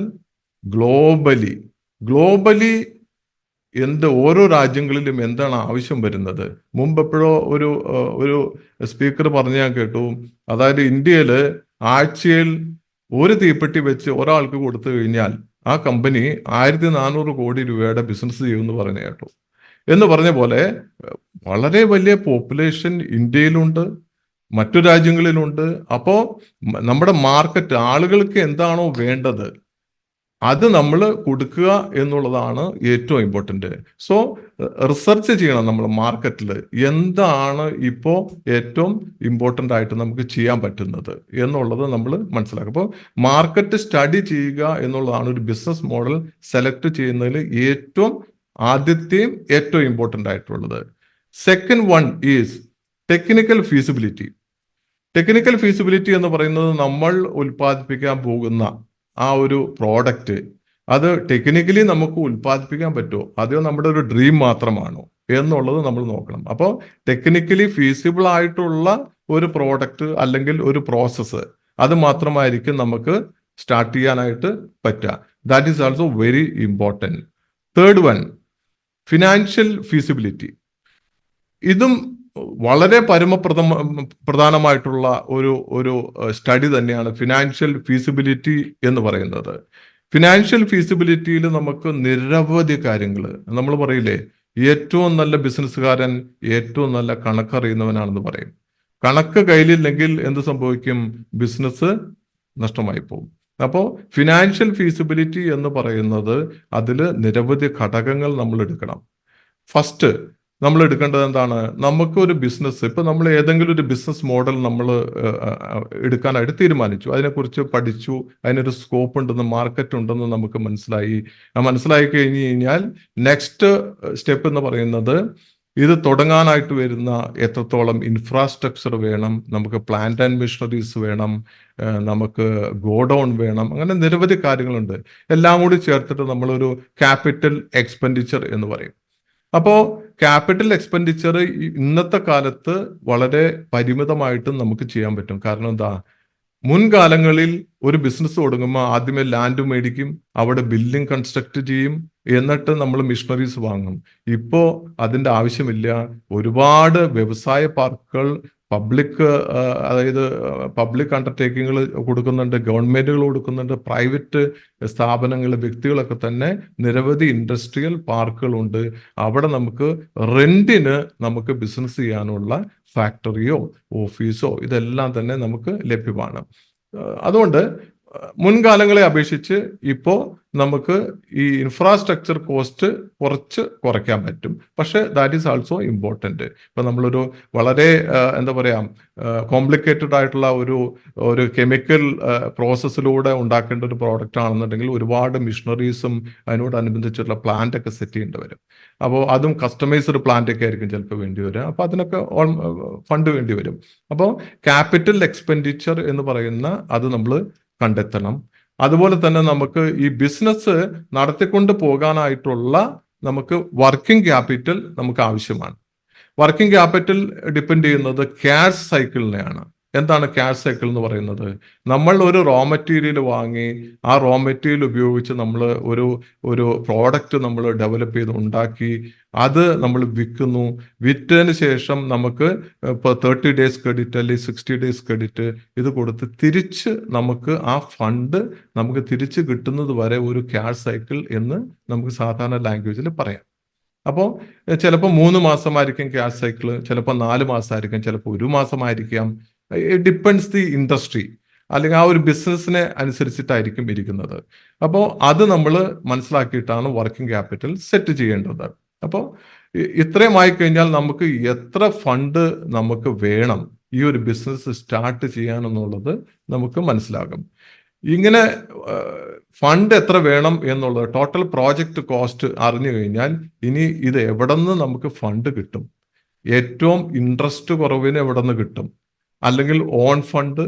ഗ്ലോബലി ഓരോ രാജ്യങ്ങളിലും എന്താണ് ആവശ്യം വരുന്നത്. മുമ്പ് എപ്പോഴോ ഒരു സ്പീക്കർ പറഞ്ഞ് ഞാൻ കേട്ടു, അതായത് ഇന്ത്യയിൽ ആഴ്ചയിൽ ഒരു തീപ്പെട്ടി വെച്ച് ഒരാൾക്ക് കൊടുത്തു കഴിഞ്ഞാൽ ആ കമ്പനി 1400 കോടി രൂപയുടെ ബിസിനസ് ചെയ്യുമെന്ന് പറഞ്ഞു കേട്ടു. എന്ന് പറഞ്ഞ പോലെ വളരെ വലിയ പോപ്പുലേഷൻ ഇന്ത്യയിലുണ്ട്, മറ്റു രാജ്യങ്ങളിലുണ്ട്. അപ്പോൾ നമ്മുടെ മാർക്കറ്റ്, ആളുകൾക്ക് എന്താണോ വേണ്ടത് അത് നമ്മൾ കൊടുക്കുക എന്നുള്ളതാണ് ഏറ്റവും ഇമ്പോർട്ടൻ്റ്. സോ റിസർച്ച് ചെയ്യണം നമ്മൾ മാർക്കറ്റിൽ എന്താണ് ഇപ്പോൾ ഏറ്റവും ഇമ്പോർട്ടൻ്റ് ആയിട്ട് നമുക്ക് ചെയ്യാൻ പറ്റുന്നത് എന്നുള്ളത് നമ്മൾ മനസ്സിലാക്കുക. അപ്പോൾ മാർക്കറ്റ് സ്റ്റഡി ചെയ്യുക എന്നുള്ളതാണ് ഒരു ബിസിനസ് മോഡൽ സെലക്ട് ചെയ്യുന്നതിൽ ആദ്യത്തെയും ഏറ്റവും ഇമ്പോർട്ടൻ്റ് ആയിട്ടുള്ളത്. Second one is technical feasibility. Technical feasibility എന്ന് പറയുന്നത് നമ്മൾ ഉൽപ്പാദിപ്പിക്കാൻ പോകുന്ന ആ ഒരു പ്രോഡക്റ്റ് അത് ടെക്നിക്കലി നമുക്ക് ഉൽപ്പാദിപ്പിക്കാൻ പറ്റുമോ, അതോ നമ്മുടെ ഒരു ഡ്രീം മാത്രമാണോ എന്നുള്ളത് നമ്മൾ നോക്കണം. അപ്പോൾ ടെക്നിക്കലി ഫീസിബിൾ ആയിട്ടുള്ള ഒരു പ്രോഡക്റ്റ് അല്ലെങ്കിൽ ഒരു പ്രോസസ്സ് അത് മാത്രമായിരിക്കും നമുക്ക് സ്റ്റാർട്ട് ചെയ്യാനായിട്ട് പറ്റുക. That is also very important. Third one, financial feasibility. ഇതും വളരെ പ്രധാനമായിട്ടുള്ള ഒരു സ്റ്റഡി തന്നെയാണ് ഫിനാൻഷ്യൽ ഫീസിബിലിറ്റി എന്ന് പറയുന്നത്. ഫിനാൻഷ്യൽ ഫീസിബിലിറ്റിയിൽ നമുക്ക് നിരവധി കാര്യങ്ങൾ, നമ്മൾ പറയില്ലേ ഏറ്റവും നല്ല ബിസിനസ്സുകാരൻ ഏറ്റവും നല്ല കണക്കറിയുന്നവനാണെന്ന് പറയും. കണക്ക് കയ്യിലില്ലെങ്കിൽ എന്ത് സംഭവിക്കും? ബിസിനസ് നഷ്ടമായി പോകും. അപ്പോൾ ഫിനാൻഷ്യൽ ഫീസിബിലിറ്റി എന്ന് പറയുന്നത് അതിൽ നിരവധി ഘടകങ്ങൾ നമ്മൾ എടുക്കണം. ഫസ്റ്റ് നമ്മൾ എടുക്കേണ്ടത് എന്താണ്? നമുക്കൊരു ബിസിനസ്, ഇപ്പൊ നമ്മൾ ഏതെങ്കിലും ഒരു ബിസിനസ് മോഡൽ നമ്മൾ എടുക്കാനായിട്ട് തീരുമാനിച്ചു, അതിനെക്കുറിച്ച് പഠിച്ചു, അതിനൊരു സ്കോപ്പ് ഉണ്ടെന്ന്, മാർക്കറ്റ് ഉണ്ടെന്ന് നമുക്ക് മനസ്സിലായി കഴിഞ്ഞു കഴിഞ്ഞാൽ നെക്സ്റ്റ് സ്റ്റെപ്പ് എന്ന് പറയുന്നത് ഇത് തുടങ്ങാനായിട്ട് വരുന്ന എത്രത്തോളം ഇൻഫ്രാസ്ട്രക്ചർ വേണം, നമുക്ക് പ്ലാന്റ് ആൻഡ് മെഷീനറീസ് വേണം, നമുക്ക് ഗോഡൗൺ വേണം, അങ്ങനെ നിരവധി കാര്യങ്ങളുണ്ട്. എല്ലാം കൂടി ചേർത്തിട്ട് നമ്മളൊരു ക്യാപിറ്റൽ എക്സ്പെൻഡിച്ചർ എന്ന് പറയും. അപ്പോൾ ക്യാപിറ്റൽ എക്സ്പെൻഡിച്ചർ ഇന്നത്തെ കാലത്ത് വളരെ പരിമിതമായിട്ടും നമുക്ക് ചെയ്യാൻ പറ്റും. കാരണം എന്താ? മുൻകാലങ്ങളിൽ ഒരു ബിസിനസ് തുടങ്ങുമ്പോൾ ആദ്യമേ ലാൻഡ് മേടിക്കും, അവിടെ ബിൽഡിംഗ് കൺസ്ട്രക്ട് ചെയ്യും, എന്നിട്ട് നമ്മൾ മിഷണറീസ് വാങ്ങും. ഇപ്പോൾ അതിൻ്റെ ആവശ്യമില്ല. ഒരുപാട് വ്യവസായ പാർക്കുകൾ അതായത് പബ്ലിക് അണ്ടർടേക്കിങ്ങുകൾ കൊടുക്കുന്നുണ്ട്, ഗവൺമെന്റുകൾ കൊടുക്കുന്നുണ്ട്, പ്രൈവറ്റ് സ്ഥാപനങ്ങൾ, വ്യക്തികളൊക്കെ തന്നെ നിരവധി ഇൻഡസ്ട്രിയൽ പാർക്കുകളുണ്ട്. അവിടെ നമുക്ക് റെന്റിന് നമുക്ക് ബിസിനസ് ചെയ്യാനുള്ള ഫാക്ടറിയോ ഓഫീസോ ഇതെല്ലാം തന്നെ നമുക്ക് ലഭ്യമാണ്. അതുകൊണ്ട് മുൻകാലങ്ങളെ അപേക്ഷിച്ച് ഇപ്പോൾ നമുക്ക് ഈ ഇൻഫ്രാസ്ട്രക്ചർ കോസ്റ്റ് കുറച്ച് കുറയ്ക്കാൻ പറ്റും. പക്ഷെ ദാറ്റ് ഈസ് ആൾസോ ഇമ്പോർട്ടൻറ്റ്. ഇപ്പം നമ്മളൊരു വളരെ എന്താ പറയുക കോംപ്ലിക്കേറ്റഡ് ആയിട്ടുള്ള ഒരു കെമിക്കൽ പ്രോസസ്സിലൂടെ ഉണ്ടാക്കേണ്ട ഒരു പ്രോഡക്റ്റ് ആണെന്നുണ്ടെങ്കിൽ ഒരുപാട് മിഷനറീസും അതിനോടനുബന്ധിച്ചുള്ള പ്ലാന്റ് ഒക്കെ സെറ്റ് ചെയ്യേണ്ടി വരും. അപ്പോൾ അതും കസ്റ്റമൈസ്ഡ് പ്ലാന്റ് ഒക്കെ ആയിരിക്കും ചിലപ്പോൾ വേണ്ടി വരിക. അപ്പോൾ അതിനൊക്കെ ഫണ്ട് വേണ്ടി വരും. അപ്പോൾ ക്യാപിറ്റൽ എക്സ്പെൻഡിച്ചർ എന്ന് പറയുന്ന അത് നമ്മൾ കണ്ടെത്തണം. അതുപോലെ തന്നെ നമുക്ക് ഈ ബിസിനസ് നടത്തിക്കൊണ്ട് പോകാനായിട്ടുള്ള നമുക്ക് വർക്കിംഗ് ക്യാപിറ്റൽ നമുക്ക് ആവശ്യമാണ്. വർക്കിംഗ് ക്യാപിറ്റൽ ഡിപ്പെൻഡ് ചെയ്യുന്നത് ക്യാഷ് സൈക്കിളിനെയാണ്. എന്താണ് ക്യാഷ് സൈക്കിൾ എന്ന് പറയുന്നത്? നമ്മൾ ഒരു റോ മെറ്റീരിയൽ വാങ്ങി ആ റോ മെറ്റീരിയൽ ഉപയോഗിച്ച് നമ്മൾ ഒരു പ്രോഡക്റ്റ് നമ്മൾ ഡെവലപ്പ് ചെയ്ത് ഉണ്ടാക്കി അത് നമ്മൾ വിൽക്കുന്നു. വിറ്റതിന് ശേഷം നമുക്ക് ഇപ്പോൾ 30 ഡേയ്സ് ക്രെഡിറ്റ് അല്ലെങ്കിൽ 60 ഡേയ്സ് ക്രെഡിറ്റ് ഇത് കൊടുത്ത് തിരിച്ച് നമുക്ക് ആ ഫണ്ട് നമുക്ക് തിരിച്ച് കിട്ടുന്നത് വരെ ഒരു ക്യാഷ് സൈക്കിൾ എന്ന് നമുക്ക് സാധാരണ ലാംഗ്വേജിൽ പറയാം. അപ്പോൾ ചിലപ്പോൾ 3 മാസമായിരിക്കും ക്യാഷ് സൈക്കിൾ, ചിലപ്പോൾ 4 മാസമായിരിക്കും, ചിലപ്പോൾ 1 മാസമായിരിക്കാം. ഇറ്റ് ഡിപ്പെൻഡ്സ് ദി ഇൻഡസ്ട്രി, അല്ലെങ്കിൽ ആ ഒരു ബിസിനസ്സിനെ അനുസരിച്ചിട്ടായിരിക്കും ഇരിക്കുന്നത്. അപ്പോൾ അത് നമ്മൾ മനസ്സിലാക്കിയിട്ടാണ് വർക്കിംഗ് ക്യാപിറ്റൽ സെറ്റ് ചെയ്യേണ്ടത്. അപ്പോൾ ഇത്രയും ആയിക്കഴിഞ്ഞാൽ നമുക്ക് എത്ര ഫണ്ട് നമുക്ക് വേണം ഈ ഒരു ബിസിനസ് സ്റ്റാർട്ട് ചെയ്യാനെന്നുള്ളത് നമുക്ക് മനസ്സിലാകും. ഇങ്ങനെ ഫണ്ട് എത്ര വേണം എന്നുള്ളത് ടോട്ടൽ പ്രോജക്റ്റ് കോസ്റ്റ് അറിഞ്ഞു കഴിഞ്ഞാൽ ഇനി ഇത് എവിടെ നിന്ന് നമുക്ക് ഫണ്ട് കിട്ടും, ഏറ്റവും ഇൻട്രസ്റ്റ് കുറവിന് എവിടെ നിന്ന് കിട്ടും, അല്ലെങ്കിൽ ഓൺ ഫണ്ട്,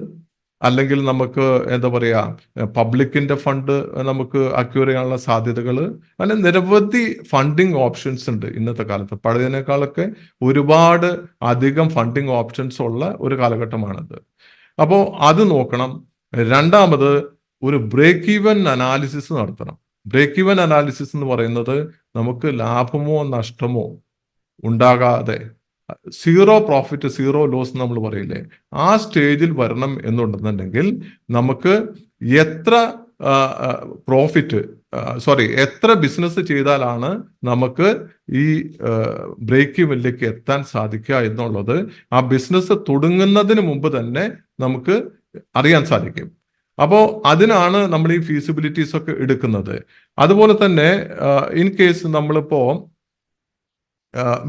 അല്ലെങ്കിൽ നമുക്ക് എന്താ പറയുക പബ്ലിക്കിന്റെ ഫണ്ട് നമുക്ക് അക്യൂർ ചെയ്യാനുള്ള സാധ്യതകൾ, അങ്ങനെ നിരവധി ഫണ്ടിങ് ഓപ്ഷൻസ് ഉണ്ട് ഇന്നത്തെ കാലത്ത്. പഴയതിനേക്കാളൊക്കെ ഒരുപാട് അധികം ഫണ്ടിങ് ഓപ്ഷൻസ് ഉള്ള ഒരു കാലഘട്ടമാണിത്. അപ്പോൾ അത് നോക്കണം. രണ്ടാമത് ഒരു ബ്രേക്ക് ഈവൻ അനാലിസിസ് നടത്തണം. ബ്രേക്ക് ഈവൻ അനാലിസിസ് എന്ന് പറയുന്നത് നമുക്ക് ലാഭമോ നഷ്ടമോ ഉണ്ടാകാതെ സീറോ പ്രോഫിറ്റ് സീറോ ലോസ് നമ്മൾ പറയില്ലേ, ആ സ്റ്റേജിൽ വരണം എന്നുണ്ടെന്നുണ്ടെങ്കിൽ നമുക്ക് എത്ര എത്ര ബിസിനസ് ചെയ്താലാണ് നമുക്ക് ഈ ബ്രേക്ക് ഈവനിലേക്ക് എത്താൻ സാധിക്കുക എന്നുള്ളത് ആ ബിസിനസ് തുടങ്ങുന്നതിന് മുമ്പ് തന്നെ നമുക്ക് അറിയാൻ സാധിക്കും. അപ്പോൾ അതിനാണ് നമ്മൾ ഈ ഫീസിബിലിറ്റീസ് ഒക്കെ എടുക്കുന്നത്. അതുപോലെ തന്നെ ഇൻ കേസ് നമ്മളിപ്പോൾ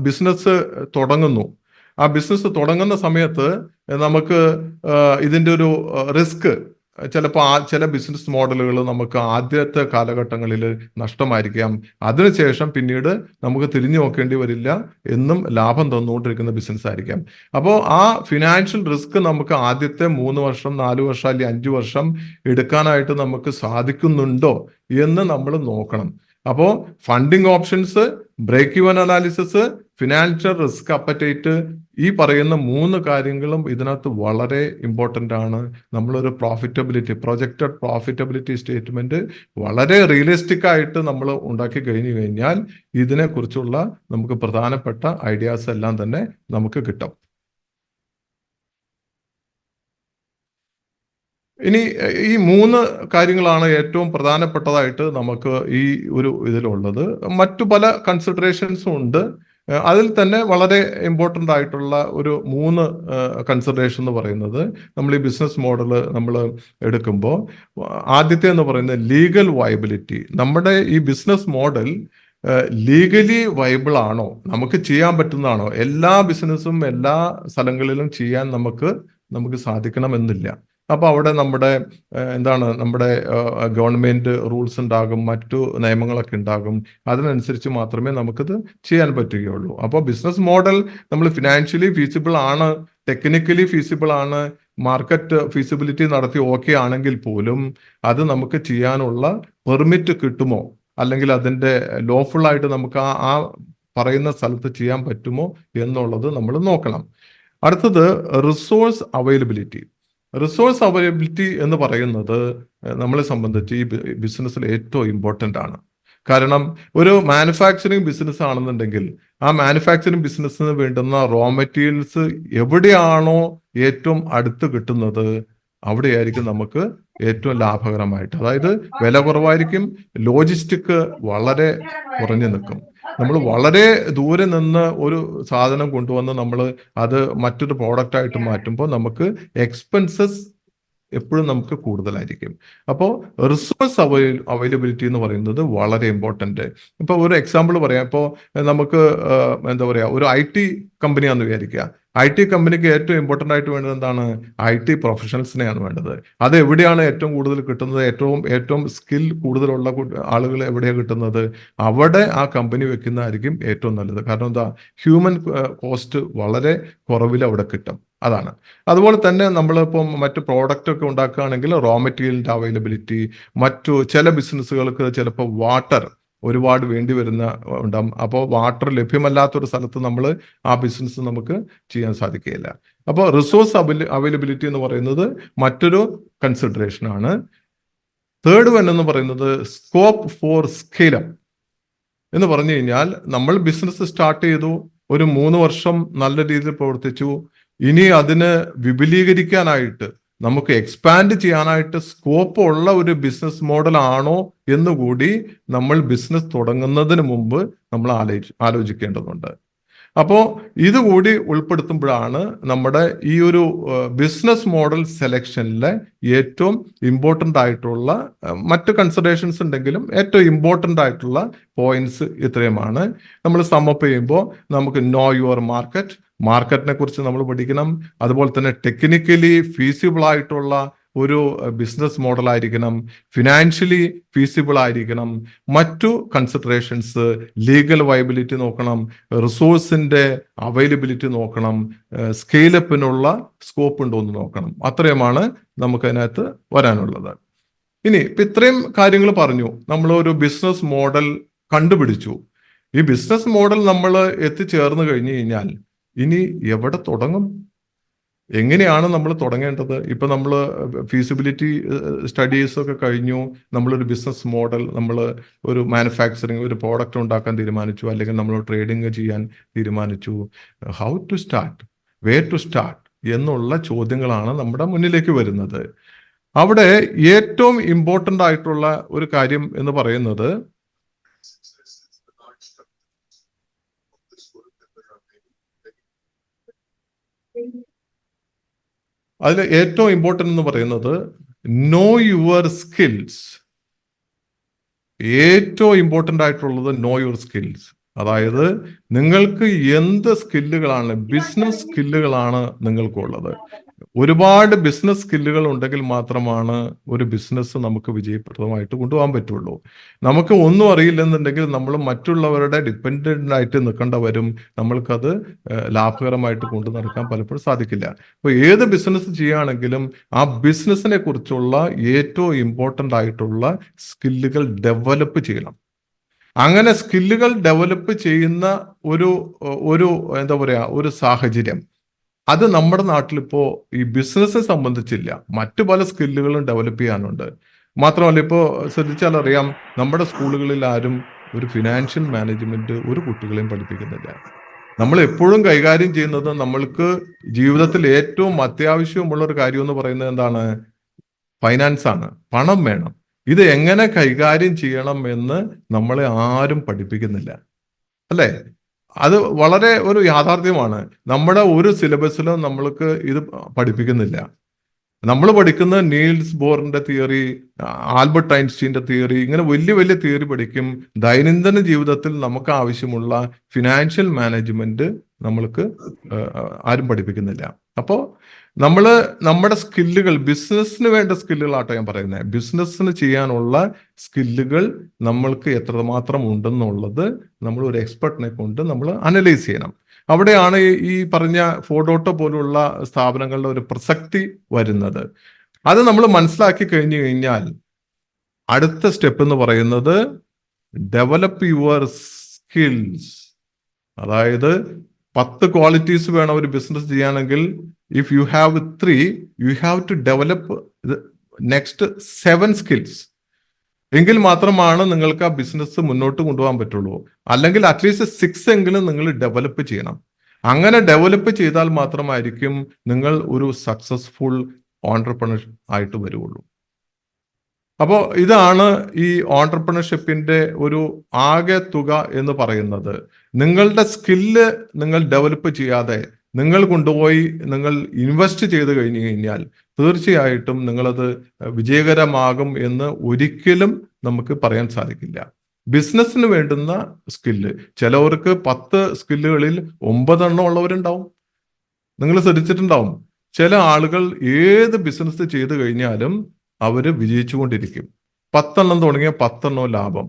ബിസിനസ് തുടങ്ങുന്നു, ആ ബിസിനസ് തുടങ്ങുന്ന സമയത്ത് നമുക്ക് ഇതിൻ്റെ ഒരു റിസ്ക് ചിലപ്പോൾ ചില ബിസിനസ് മോഡലുകൾ നമുക്ക് ആദ്യത്തെ കാലഘട്ടങ്ങളിൽ നഷ്ടമായിരിക്കാം, അതിനുശേഷം പിന്നീട് നമുക്ക് തിരിഞ്ഞു നോക്കേണ്ടി വരില്ല, എന്നും ലാഭം തന്നുകൊണ്ടിരിക്കുന്ന ബിസിനസ് ആയിരിക്കാം. അപ്പോൾ ആ ഫിനാൻഷ്യൽ റിസ്ക് നമുക്ക് ആദ്യത്തെ 3 വർഷം 4 വർഷം അല്ലെങ്കിൽ 5 വർഷം എടുക്കാനായിട്ട് നമുക്ക് സാധിക്കുന്നുണ്ടോ എന്ന് നമ്മൾ നോക്കണം. അപ്പോൾ funding options, break even analysis, financial risk appetite, ഈ പറയുന്ന 3 കാര്യങ്ങളും ഇതിനകത്ത് വളരെ ഇമ്പോർട്ടൻ്റ് ആണ്. നമ്മളൊരു പ്രൊജക്റ്റഡ് പ്രോഫിറ്റബിലിറ്റി സ്റ്റേറ്റ്മെന്റ് വളരെ റിയലിസ്റ്റിക് ആയിട്ട് നമ്മൾ ഉണ്ടാക്കി കഴിഞ്ഞു കഴിഞ്ഞാൽ ഇതിനെക്കുറിച്ചുള്ള നമുക്ക് പ്രധാനപ്പെട്ട ഐഡിയാസ് എല്ലാം തന്നെ നമുക്ക് കിട്ടും. ഇനി ഈ 3 കാര്യങ്ങളാണ് ഏറ്റവും പ്രധാനപ്പെട്ടതായിട്ട് നമുക്ക് ഈ ഒരു ഇതിലുള്ളത്. മറ്റു പല കൺസിഡറേഷൻസും ഉണ്ട്. അതിൽ തന്നെ വളരെ ഇമ്പോർട്ടൻ്റ് ആയിട്ടുള്ള ഒരു 3 കൺസിഡറേഷൻ എന്ന് പറയുന്നത്, നമ്മൾ ഈ ബിസിനസ് മോഡൽ നമ്മൾ എടുക്കുമ്പോൾ ആദ്യത്തെ എന്ന് പറയുന്നത് ലീഗൽ വയബിലിറ്റി. നമ്മുടെ ഈ ബിസിനസ് മോഡൽ ലീഗലി വയബിൾ ആണോ, നമുക്ക് ചെയ്യാൻ പറ്റുന്നതാണോ? എല്ലാ ബിസിനസ്സും എല്ലാ സ്ഥലങ്ങളിലും ചെയ്യാൻ നമുക്ക് സാധിക്കണമെന്നില്ല. അപ്പോൾ അവിടെ നമ്മുടെ ഗവൺമെന്റ് റൂൾസ് ഉണ്ടാകും, മറ്റു നിയമങ്ങളൊക്കെ ഉണ്ടാകും. അതിനനുസരിച്ച് മാത്രമേ നമുക്കിത് ചെയ്യാൻ പറ്റുകയുള്ളൂ. അപ്പോൾ ബിസിനസ് മോഡൽ നമ്മൾ ഫിനാൻഷ്യലി ഫീസിബിൾ ആണ്, ടെക്നിക്കലി ഫീസിബിൾ ആണ്, മാർക്കറ്റ് ഫീസിബിലിറ്റി നടത്തി ഓക്കെ ആണെങ്കിൽ പോലും അത് നമുക്ക് ചെയ്യാനുള്ള പെർമിറ്റ് കിട്ടുമോ, അല്ലെങ്കിൽ അതിൻ്റെ ലോഫുൾ ആയിട്ട് നമുക്ക് ആ പറയുന്ന സ്ഥലത്ത് ചെയ്യാൻ പറ്റുമോ എന്നുള്ളത് നമ്മൾ നോക്കണം. അടുത്തത് റിസോഴ്സ് അവൈലബിലിറ്റി. റിസോഴ്സ് അവൈലബിലിറ്റി എന്ന് പറയുന്നത് നമ്മളെ സംബന്ധിച്ച് ഈ ബിസിനസ്സിൽ ഏറ്റവും ഇമ്പോർട്ടൻ്റ് ആണ്. കാരണം ഒരു മാനുഫാക്ചറിങ് ബിസിനസ് ആണെന്നുണ്ടെങ്കിൽ ആ മാനുഫാക്ചറിങ് ബിസിനസ്സിന് വേണ്ടുന്ന റോ മെറ്റീരിയൽസ് എവിടെയാണോ ഏറ്റവും അടുത്ത് കിട്ടുന്നത് അവിടെയായിരിക്കും നമുക്ക് ഏറ്റവും ലാഭകരമായിട്ട്, അതായത് വില കുറവായിരിക്കും, ലോജിസ്റ്റിക് വളരെ കുറഞ്ഞു നിൽക്കും. നമ്മൾ വളരെ ദൂരെ നിന്ന് ഒരു സാധനം കൊണ്ടുവന്ന് നമ്മൾ അത് മറ്റൊരു പ്രോഡക്റ്റ് ആയിട്ട് മാറ്റുമ്പോൾ നമുക്ക് എക്സ്പെൻസസ് എപ്പോഴും നമുക്ക് കൂടുതലായിരിക്കും. അപ്പോൾ റിസോഴ്സ് അവൈലബിലിറ്റി എന്ന് പറയുന്നത് വളരെ ഇമ്പോർട്ടൻ്റ്. ഇപ്പോൾ ഒരു എക്സാമ്പിൾ പറയാം. ഇപ്പോൾ നമുക്ക് എന്താ പറയുക, ഒരു IT കമ്പനിയാണെന്ന് വിചാരിക്കുക. IT കമ്പനിക്ക് ഏറ്റവും ഇമ്പോർട്ടൻ്റ് ആയിട്ട് വേണ്ടത് എന്താണ്? IT പ്രൊഫഷണൽസിനെയാണ് വേണ്ടത്. അത് എവിടെയാണ് ഏറ്റവും കൂടുതൽ കിട്ടുന്നത്? ഏറ്റവും സ്കിൽ കൂടുതലുള്ള ആളുകൾ എവിടെയാണ് കിട്ടുന്നത്? അവിടെ ആ കമ്പനി വെക്കുന്നതായിരിക്കും ഏറ്റവും നല്ലത്. കാരണം എന്താ, ഹ്യൂമൻ കോസ്റ്റ് വളരെ കുറവിൽ അവിടെ കിട്ടും. അതാണ്. അതുപോലെ തന്നെ നമ്മളിപ്പം മറ്റ് പ്രോഡക്റ്റ് ഒക്കെ ഉണ്ടാക്കുകയാണെങ്കിൽ റോ മെറ്റീരിയലിൻ്റെ അവൈലബിലിറ്റി, മറ്റു ചില ബിസിനസ്സുകൾക്ക് ചിലപ്പോൾ വാട്ടർ ഒരുപാട് വേണ്ടി വരുന്ന ഉണ്ടാകും. അപ്പോൾ വാട്ടർ ലഭ്യമല്ലാത്തൊരു സ്ഥലത്ത് നമ്മൾ ആ ബിസിനസ് നമുക്ക് ചെയ്യാൻ സാധിക്കുകയില്ല. അപ്പോൾ റിസോഴ്സ് അവൈലബിലിറ്റി എന്ന് പറയുന്നത് മറ്റൊരു കൺസിഡറേഷൻ ആണ്. തേർഡ് വൺ എന്ന് പറയുന്നത് സ്കോപ്പ് ഫോർ സ്കെയിലപ്പ് എന്ന് പറഞ്ഞു കഴിഞ്ഞാൽ, നമ്മൾ ബിസിനസ് സ്റ്റാർട്ട് ചെയ്തു, ഒരു 3 വർഷം നല്ല രീതിയിൽ പ്രവർത്തിച്ചു, ഇനി അതിന് വിപുലീകരിക്കാനായിട്ട് നമുക്ക് എക്സ്പാൻഡ് ചെയ്യാനായിട്ട് സ്കോപ്പ് ഉള്ള ഒരു ബിസിനസ് മോഡൽ ആണോ എന്നുകൂടി നമ്മൾ ബിസിനസ് തുടങ്ങുന്നതിന് മുമ്പ് നമ്മൾ ആലോചിക്കേണ്ടതുണ്ട്. അപ്പോൾ ഇതുകൂടി ഉൾപ്പെടുത്തുമ്പോഴാണ് നമ്മുടെ ഈ ഒരു ബിസിനസ് മോഡൽ സെലക്ഷനിലെ ഏറ്റവും ഇമ്പോർട്ടൻ്റ് ആയിട്ടുള്ള, മറ്റ് കൺസിഡറേഷൻസ് ഉണ്ടെങ്കിലും ഏറ്റവും ഇമ്പോർട്ടൻ്റ് ആയിട്ടുള്ള പോയിന്റ്സ് ഇത്രയുമാണ്. നമ്മൾ സമ്മപ്പ് ചെയ്യുമ്പോൾ നമുക്ക് നോ യുവർ മാർക്കറ്റിനെ കുറിച്ച് നമ്മൾ പഠിക്കണം. അതുപോലെ തന്നെ ടെക്നിക്കലി ഫീസിബിൾ ആയിട്ടുള്ള ഒരു ബിസിനസ് മോഡൽ ആയിരിക്കണം, ഫിനാൻഷ്യലി ഫീസിബിൾ ആയിരിക്കണം, മറ്റു കൺസിഡറേഷൻസ് ലീഗൽ വയബിലിറ്റി നോക്കണം, റിസോഴ്സിന്റെ അവൈലബിലിറ്റി നോക്കണം, സ്കെയിലപ്പിനുള്ള സ്കോപ്പ് ഉണ്ടോ എന്ന് നോക്കണം. അത്രയുമാണ് നമുക്കതിനകത്ത് വരാനുള്ളത്. ഇനി ഇപ്പം ഇത്രയും കാര്യങ്ങൾ പറഞ്ഞു, നമ്മൾ ഒരു ബിസിനസ് മോഡൽ കണ്ടുപിടിച്ചു. ഈ ബിസിനസ് മോഡൽ നമ്മൾ എത്തിച്ചേർന്ന് കഴിഞ്ഞു കഴിഞ്ഞാൽ ഇനി എവിടെ തുടങ്ങും? എങ്ങനെയാണ് നമ്മൾ തുടങ്ങേണ്ടത്? ഇപ്പം നമ്മൾ ഫീസിബിലിറ്റി സ്റ്റഡീസ് ഒക്കെ കഴിഞ്ഞു, നമ്മളൊരു ബിസിനസ് മോഡൽ, നമ്മൾ ഒരു മാനുഫാക്ചറിങ്, ഒരു പ്രോഡക്റ്റ് ഉണ്ടാക്കാൻ തീരുമാനിച്ചു, അല്ലെങ്കിൽ നമ്മൾ ട്രേഡിങ് ചെയ്യാൻ തീരുമാനിച്ചു. How to start, where to start എന്നുള്ള ചോദ്യങ്ങളാണ് നമ്മുടെ മുന്നിലേക്ക് വരുന്നത്. അവിടെ ഏറ്റവും ഇമ്പോർട്ടൻ്റ് ആയിട്ടുള്ള ഒരു കാര്യം എന്ന് പറയുന്നത് അതിൽ ഏറ്റവും ഇമ്പോർട്ടൻ്റ് എന്ന് പറയുന്നത് നോ യുവർ സ്കിൽസ്. ഏറ്റവും ഇമ്പോർട്ടൻ്റ് ആയിട്ടുള്ളത് നോ യുവർ സ്കിൽസ്. അതായത് നിങ്ങൾക്ക് എന്ത് സ്കില്ലുകളാണ്, ബിസിനസ് സ്കില്ലുകളാണ് നിങ്ങൾക്കുള്ളത്. ഒരുപാട് ബിസിനസ് സ്കില്ലുകൾ ഉണ്ടെങ്കിൽ മാത്രമാണ് ഒരു ബിസിനസ് നമുക്ക് വിജയപ്രദമായിട്ട് കൊണ്ടുപോകാൻ പറ്റുള്ളൂ. നമുക്ക് ഒന്നും അറിയില്ലെന്നുണ്ടെങ്കിൽ നമ്മൾ മറ്റുള്ളവരുടെ ഡിപ്പെൻഡൻ്റ് ആയിട്ട് നിൽക്കേണ്ട വരും. നമ്മൾക്കത് ലാഭകരമായിട്ട് കൊണ്ടു നടക്കാൻ പലപ്പോഴും സാധിക്കില്ല. അപ്പോൾ ഏത് ബിസിനസ് ചെയ്യുകയാണെങ്കിലും ആ ബിസിനസ്സിനെ കുറിച്ചുള്ള ഏറ്റവും ഇമ്പോർട്ടൻ്റ് ആയിട്ടുള്ള സ്കില്ലുകൾ ഡെവലപ്പ് ചെയ്യണം. അങ്ങനെ സ്കില്ലുകൾ ഡെവലപ്പ് ചെയ്യുന്ന ഒരു എന്താ പറയുക, ഒരു സാഹചര്യം അത് നമ്മുടെ നാട്ടിലിപ്പോൾ ഈ ബിസിനസ്സിനെ സംബന്ധിച്ചില്ല. മറ്റു പല സ്കില്ലുകളും ഡെവലപ്പ് ചെയ്യാനുണ്ട്. മാത്രമല്ല, ഇപ്പോൾ ശ്രദ്ധിച്ചാൽ അറിയാം, നമ്മുടെ സ്കൂളുകളിൽ ആരും ഒരു ഫിനാൻഷ്യൽ മാനേജ്മെന്റ് ഒരു കുട്ടികളെയും പഠിപ്പിക്കുന്നില്ല. നമ്മൾ എപ്പോഴും കൈകാര്യം ചെയ്യുന്നത്, നമ്മൾക്ക് ജീവിതത്തിൽ ഏറ്റവും അത്യാവശ്യമുള്ള ഒരു കാര്യം എന്ന് പറയുന്നത് എന്താണ്? ഫൈനാൻസ് ആണ്. പണം വേണം. ഇത് എങ്ങനെ കൈകാര്യം ചെയ്യണം എന്ന് നമ്മളെ ആരും പഠിപ്പിക്കുന്നില്ല, അല്ലേ? അത് വളരെ ഒരു യാഥാർത്ഥ്യമാണ്. നമ്മുടെ ഒരു സിലബസിലും നമ്മൾക്ക് ഇത് പഠിപ്പിക്കുന്നില്ല. നമ്മൾ പഠിക്കുന്ന നീൽസ് ബോറിന്റെ തിയറി, ആൽബർട്ട് ഐൻസ്റ്റീന്റെ തിയറി, ഇങ്ങനെ വലിയ വലിയ തിയറി പഠിക്കും. ദൈനംദിന ജീവിതത്തിൽ നമുക്ക് ആവശ്യമുള്ള ഫിനാൻഷ്യൽ മാനേജ്മെന്റ് നമ്മൾക്ക് ആരും പഠിപ്പിക്കുന്നില്ല. അപ്പോൾ നമ്മൾ നമ്മുടെ സ്കില്ലുകൾ, ബിസിനസ്സിന് വേണ്ട സ്കില്ലുകളാട്ടോ ഞാൻ പറയുന്നത്, ബിസിനസ്സിന് ചെയ്യാനുള്ള സ്കില്ലുകൾ നമ്മൾക്ക് എത്രമാത്രം ഉണ്ടെന്നുള്ളത് നമ്മൾ ഒരു എക്സ്പെർട്ടിനെ കൊണ്ട് നമ്മൾ അനലൈസ് ചെയ്യണം. അവിടെയാണ് ഈ പറഞ്ഞ ഫോഡോട്ടോ പോലുള്ള സ്ഥാപനങ്ങളുടെ ഒരു പ്രസക്തി വരുന്നത്. അത് നമ്മൾ മനസ്സിലാക്കി കഴിഞ്ഞു കഴിഞ്ഞാൽ അടുത്ത സ്റ്റെപ്പ് എന്ന് പറയുന്നത് ഡെവലപ്പ് യുവർ സ്കിൽസ്. അതായത് 10 ക്വാളിറ്റീസ് വേണം ഒരു ബിസിനസ് ചെയ്യുകയാണെങ്കിൽ, if you have 3, you have to develop next 7 skills. എങ്കിൽ മാത്രമാണ് നിങ്ങൾക്ക് ആ ബിസിനസ് മുന്നോട്ട് കൊണ്ടുപോകാൻ പറ്റുള്ളൂ. അല്ലെങ്കിൽ അറ്റ്ലീസ്റ്റ് 6 എങ്കിലും നിങ്ങൾ ഡെവലപ്പ് ചെയ്യണം. അങ്ങനെ ഡെവലപ്പ് ചെയ്താൽ മാത്രമായിരിക്കും നിങ്ങൾ ഒരു സക്സസ്ഫുൾ ഓൺട്രപ്രണർ ആയിട്ട് വരുള്ളൂ. അപ്പോൾ ഇതാണ് ഈ ഓൺട്രപ്രണർഷിപ്പിന്റെ ഒരു ആകെ തുക എന്ന് പറയുന്നത്. നിങ്ങളുടെ സ്കില്ല് നിങ്ങൾ ഡെവലപ്പ് ചെയ്യാതെ നിങ്ങൾ കൊണ്ടുപോയി നിങ്ങൾ ഇൻവെസ്റ്റ് ചെയ്ത് കഴിഞ്ഞു കഴിഞ്ഞാൽ തീർച്ചയായിട്ടും നിങ്ങളത് വിജയകരമാകും എന്ന് ഒരിക്കലും നമുക്ക് പറയാൻ സാധിക്കില്ല. ബിസിനസ്സിന് വേണ്ടുന്ന സ്കില്ല്, ചിലവർക്ക് 10 സ്കില്ലുകളിൽ 9 എണ്ണം ഉള്ളവരുണ്ടാവും. നിങ്ങൾ ശ്രദ്ധിച്ചിട്ടുണ്ടാവും, ചില ആളുകൾ ഏത് ബിസിനസ് ചെയ്ത് കഴിഞ്ഞാലും അവർ വിജയിച്ചുകൊണ്ടിരിക്കും. 10 എണ്ണം തുടങ്ങിയ 10 എണ്ണം ലാഭം,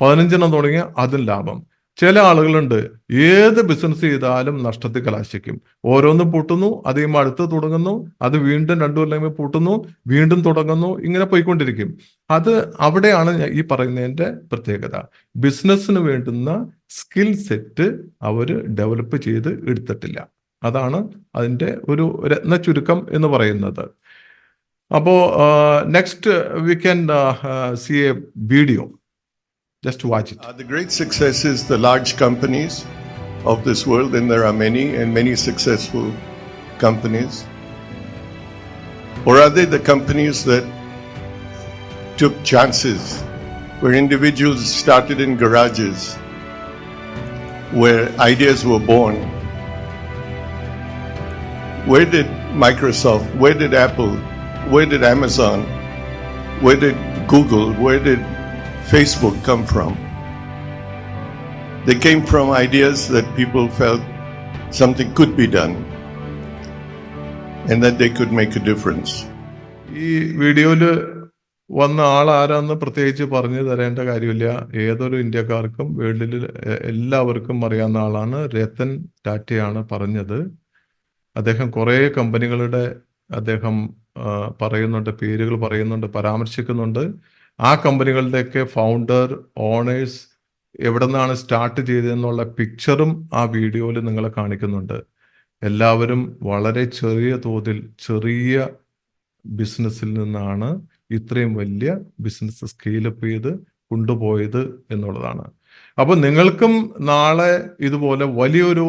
15 എണ്ണം തുടങ്ങിയ അതും ലാഭം. ചില ആളുകളുണ്ട് ഏത് ബിസിനസ് ചെയ്താലും നഷ്ടത്തിൽ കലാശിക്കും. ഓരോന്ന് പൂട്ടുന്നു, അത് കഴിയുമ്പോൾ അടുത്ത് തുടങ്ങുന്നു, അത് വീണ്ടും 2 കൊല്ലം പൂട്ടുന്നു, വീണ്ടും തുടങ്ങുന്നു, ഇങ്ങനെ പോയിക്കൊണ്ടിരിക്കും. അത് അവിടെയാണ് ഈ പറയുന്നതിന്റെ പ്രത്യേകത. ബിസിനസ്സിന് വേണ്ടുന്ന സ്കിൽ സെറ്റ് അവർ ഡെവലപ്പ് ചെയ്ത് എടുത്തിട്ടില്ല. അതാണ് അതിന്റെ ഒരു രത്ന ചുരുക്കം എന്ന് പറയുന്നത്. അപ്പോ next we can see a video. Just watch it. The great success is the large companies of this world, and there are many successful companies. Or are they the companies that took chances, where individuals started in garages, where ideas were born? Where did Microsoft, where did Apple, where did Amazon, where did Google, where did Facebook come from? They came from ideas that people felt something could be done and that they could make a difference. ഈ വീഡിയോയില് വന്ന ആൾ ആരാന്ന് പ്രത്യേകിച്ച് പറഞ്ഞു തരേണ്ട കാര്യമില്ല. ഏതൊരു ഇന്ത്യക്കാർക്കും വേൾഡിൽ എല്ലാവർക്കും അറിയാവുന്ന ആളാണ്. രത്തൻ ടാറ്റയാണ് പറഞ്ഞത്. അദ്ദേഹം കുറേ കമ്പനികളുടെ അദ്ദേഹം പറയുന്നുണ്ട്, പേരുകൾ പറയുന്നുണ്ട്, പരാമർശിക്കുന്നുണ്ട്. ആ കമ്പനികളുടെയൊക്കെ ഫൗണ്ടർ, ഓണേഴ്സ് എവിടെ നിന്നാണ് സ്റ്റാർട്ട് ചെയ്തതെന്നുള്ള പിക്ചറും ആ വീഡിയോയിൽ നിങ്ങളെ കാണിക്കുന്നുണ്ട്. എല്ലാവരും വളരെ ചെറിയ തോതിൽ ചെറിയ ബിസിനസ്സിൽ നിന്നാണ് ഇത്രയും വലിയ ബിസിനസ് സ്കെയിലപ്പ് ചെയ്ത് കൊണ്ടുപോയത് എന്നുള്ളതാണ്. അപ്പൊ നിങ്ങൾക്കും നാളെ ഇതുപോലെ വലിയൊരു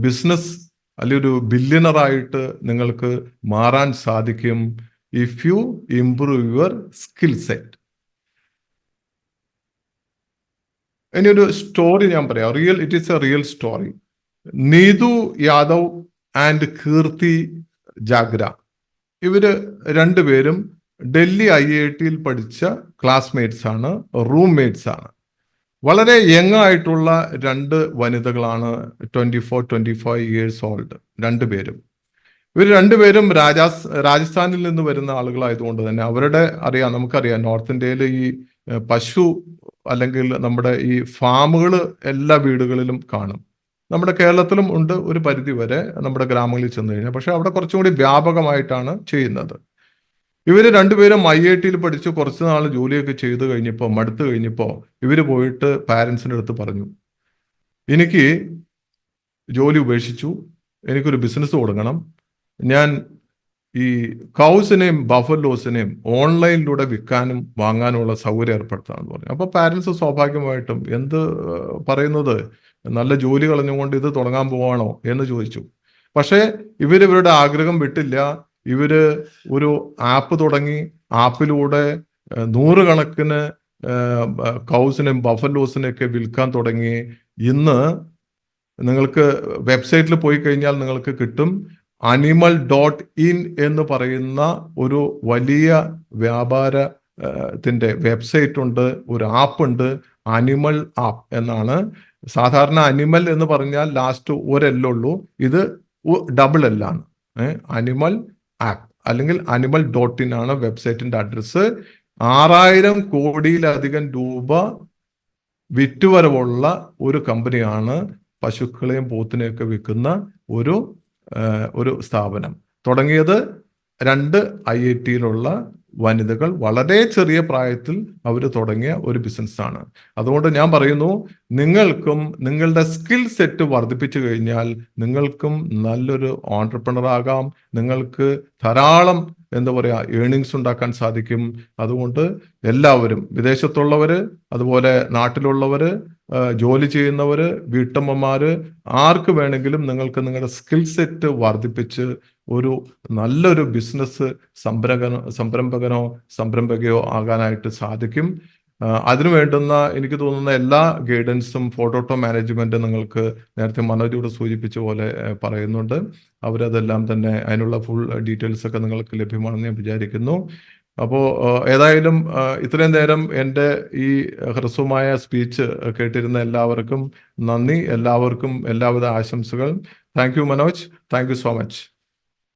ബിസിനസ് അല്ലെങ്കിൽ ഒരു ബില്യണറായിട്ട് നിങ്ങൾക്ക് മാറാൻ സാധിക്കും if you improve your skill set. ഇനിയൊരു സ്റ്റോറി ഞാൻ പറയാം. It is a real story. Neetu Yadav and Kirti Jagra, ഇവര് രണ്ടുപേരും ഡൽഹി IIT പഠിച്ച ക്ലാസ്മേറ്റ്സ് ആണ്, റൂംമേറ്റ്സ് ആണ്. വളരെ യങ് ആയിട്ടുള്ള 2 വനിതകളാണ്, 24-25 ഇയേഴ്സ് ഓൾഡ് രണ്ടുപേരും. ഇവർ രണ്ടുപേരും രാജസ്ഥാനിൽ നിന്ന് വരുന്ന ആളുകളായതുകൊണ്ട് തന്നെ അവരുടെ നമുക്കറിയാം നോർത്ത് ഇന്ത്യയിൽ ഈ പശു അല്ലെങ്കിൽ നമ്മുടെ ഈ ഫാമുകൾ എല്ലാ വീടുകളിലും കാണും. നമ്മുടെ കേരളത്തിലും ഉണ്ട് ഒരു പരിധി വരെ നമ്മുടെ ഗ്രാമങ്ങളിൽ ചെന്ന് കഴിഞ്ഞാൽ. പക്ഷെ അവിടെ കുറച്ചും കൂടി വ്യാപകമായിട്ടാണ് ചെയ്യുന്നത്. ഇവര് രണ്ടുപേരും IIT പഠിച്ച് കുറച്ച് നാൾ ജോലിയൊക്കെ ചെയ്ത് കഴിഞ്ഞപ്പോൾ മടുത്തു കഴിഞ്ഞപ്പോൾ ഇവര് പോയിട്ട് പാരൻസിൻ്റെ അടുത്ത് പറഞ്ഞു, എനിക്ക് ജോലി ഉപേക്ഷിച്ചു, എനിക്കൊരു ബിസിനസ് തുടങ്ങണം, ഞാൻ ഈ കൗസിനെയും ബഫലോസിനെയും ഓൺലൈനിലൂടെ വിൽക്കാനും വാങ്ങാനുമുള്ള സൗകര്യം ഏർപ്പെടുത്താമെന്ന് പറഞ്ഞു. അപ്പോൾ പാരൻസ് സ്വാഭാവികമായിട്ടും എന്ത് പറയുന്നത്, നല്ല ജോലി കളഞ്ഞുകൊണ്ട് ഇത് തുടങ്ങാൻ പോവാണോ എന്ന് ചോദിച്ചു. പക്ഷേ ഇവരുടെ ആഗ്രഹം വിട്ടില്ല. ഇവര് ഒരു ആപ്പ് തുടങ്ങി. ആപ്പിലൂടെ 100 കണക്കിന് കൗസിനെയും ബഫലോസിനെയൊക്കെ വിൽക്കാൻ തുടങ്ങി. ഇന്ന് നിങ്ങൾക്ക് വെബ്സൈറ്റിൽ പോയി കഴിഞ്ഞാൽ നിങ്ങൾക്ക് കിട്ടും. animal.in എന്ന് പറയുന്ന ഒരു വലിയ വ്യാപാരത്തിന്റെ വെബ്സൈറ്റ് ഉണ്ട്, ഒരു ആപ്പ് ഉണ്ട്, അനിമൽ ആപ്പ് എന്നാണ്. സാധാരണ അനിമൽ എന്ന് പറഞ്ഞാൽ ലാസ്റ്റ് ഒരെല്ലുള്ളൂ, ഇത് ഡബിൾ എല്ലാണ്. അനിമൽ ആപ്പ് അല്ലെങ്കിൽ animal.in ആണ് വെബ്സൈറ്റിന്റെ അഡ്രസ്സ്. 6000 കോടിയിലധികം രൂപ വിറ്റുവരവുള്ള ഒരു കമ്പനിയാണ്. പശുക്കളെയും പോത്തിനെയൊക്കെ വിൽക്കുന്ന ഒരു സ്ഥാപനം. തുടങ്ങിയത് 2 IIT വനിതകൾ വളരെ ചെറിയ പ്രായത്തിൽ അവർ തുടങ്ങിയ ഒരു ബിസിനസ്സാണ്. അതുകൊണ്ട് ഞാൻ പറയുന്നു, നിങ്ങൾക്കും നിങ്ങളുടെ സ്കിൽ സെറ്റ് വർദ്ധിപ്പിച്ചു കഴിഞ്ഞാൽ നിങ്ങൾക്കും നല്ലൊരു ഓൺട്രപ്രണർ ആകാം. നിങ്ങൾക്ക് ധാരാളം ഏണിങ്സ് ഉണ്ടാക്കാൻ സാധിക്കും. അതുകൊണ്ട് എല്ലാവരും, വിദേശത്തുള്ളവര്, അതുപോലെ നാട്ടിലുള്ളവര്, ജോലി ചെയ്യുന്നവര്, വീട്ടമ്മമാര്, ആർക്ക് വേണമെങ്കിലും നിങ്ങൾക്ക് നിങ്ങളുടെ സ്കിൽ സെറ്റ് വർദ്ധിപ്പിച്ച് ഒരു നല്ലൊരു ബിസിനസ് സംരംഭകനോ സംരംഭകയോ ആകാനായിട്ട് സാധിക്കും. അതിനു വേണ്ടുന്ന എനിക്ക് തോന്നുന്ന എല്ലാ ഗൈഡൻസും ഫോട്ടോട്ടോ മാനേജ്മെന്റ് നിങ്ങൾക്ക് നേരത്തെ മനോജോട് സൂചിപ്പിച്ച പോലെ പറയുന്നുണ്ട്. അവരതെല്ലാം തന്നെ അതിനുള്ള ഫുൾ ഡീറ്റെയിൽസ് ഒക്കെ നിങ്ങൾക്ക് ലഭ്യമാണെന്ന് ഞാൻ വിചാരിക്കുന്നു. അപ്പോൾ ഏതായാലും ഇത്രയും നേരം എൻ്റെ ഈ ഹ്രസ്വമായ സ്പീച്ച് കേട്ടിരുന്ന എല്ലാവർക്കും നന്ദി. എല്ലാവർക്കും എല്ലാവിധ ആശംസകൾ. Thank you Manoj. Thank you so much.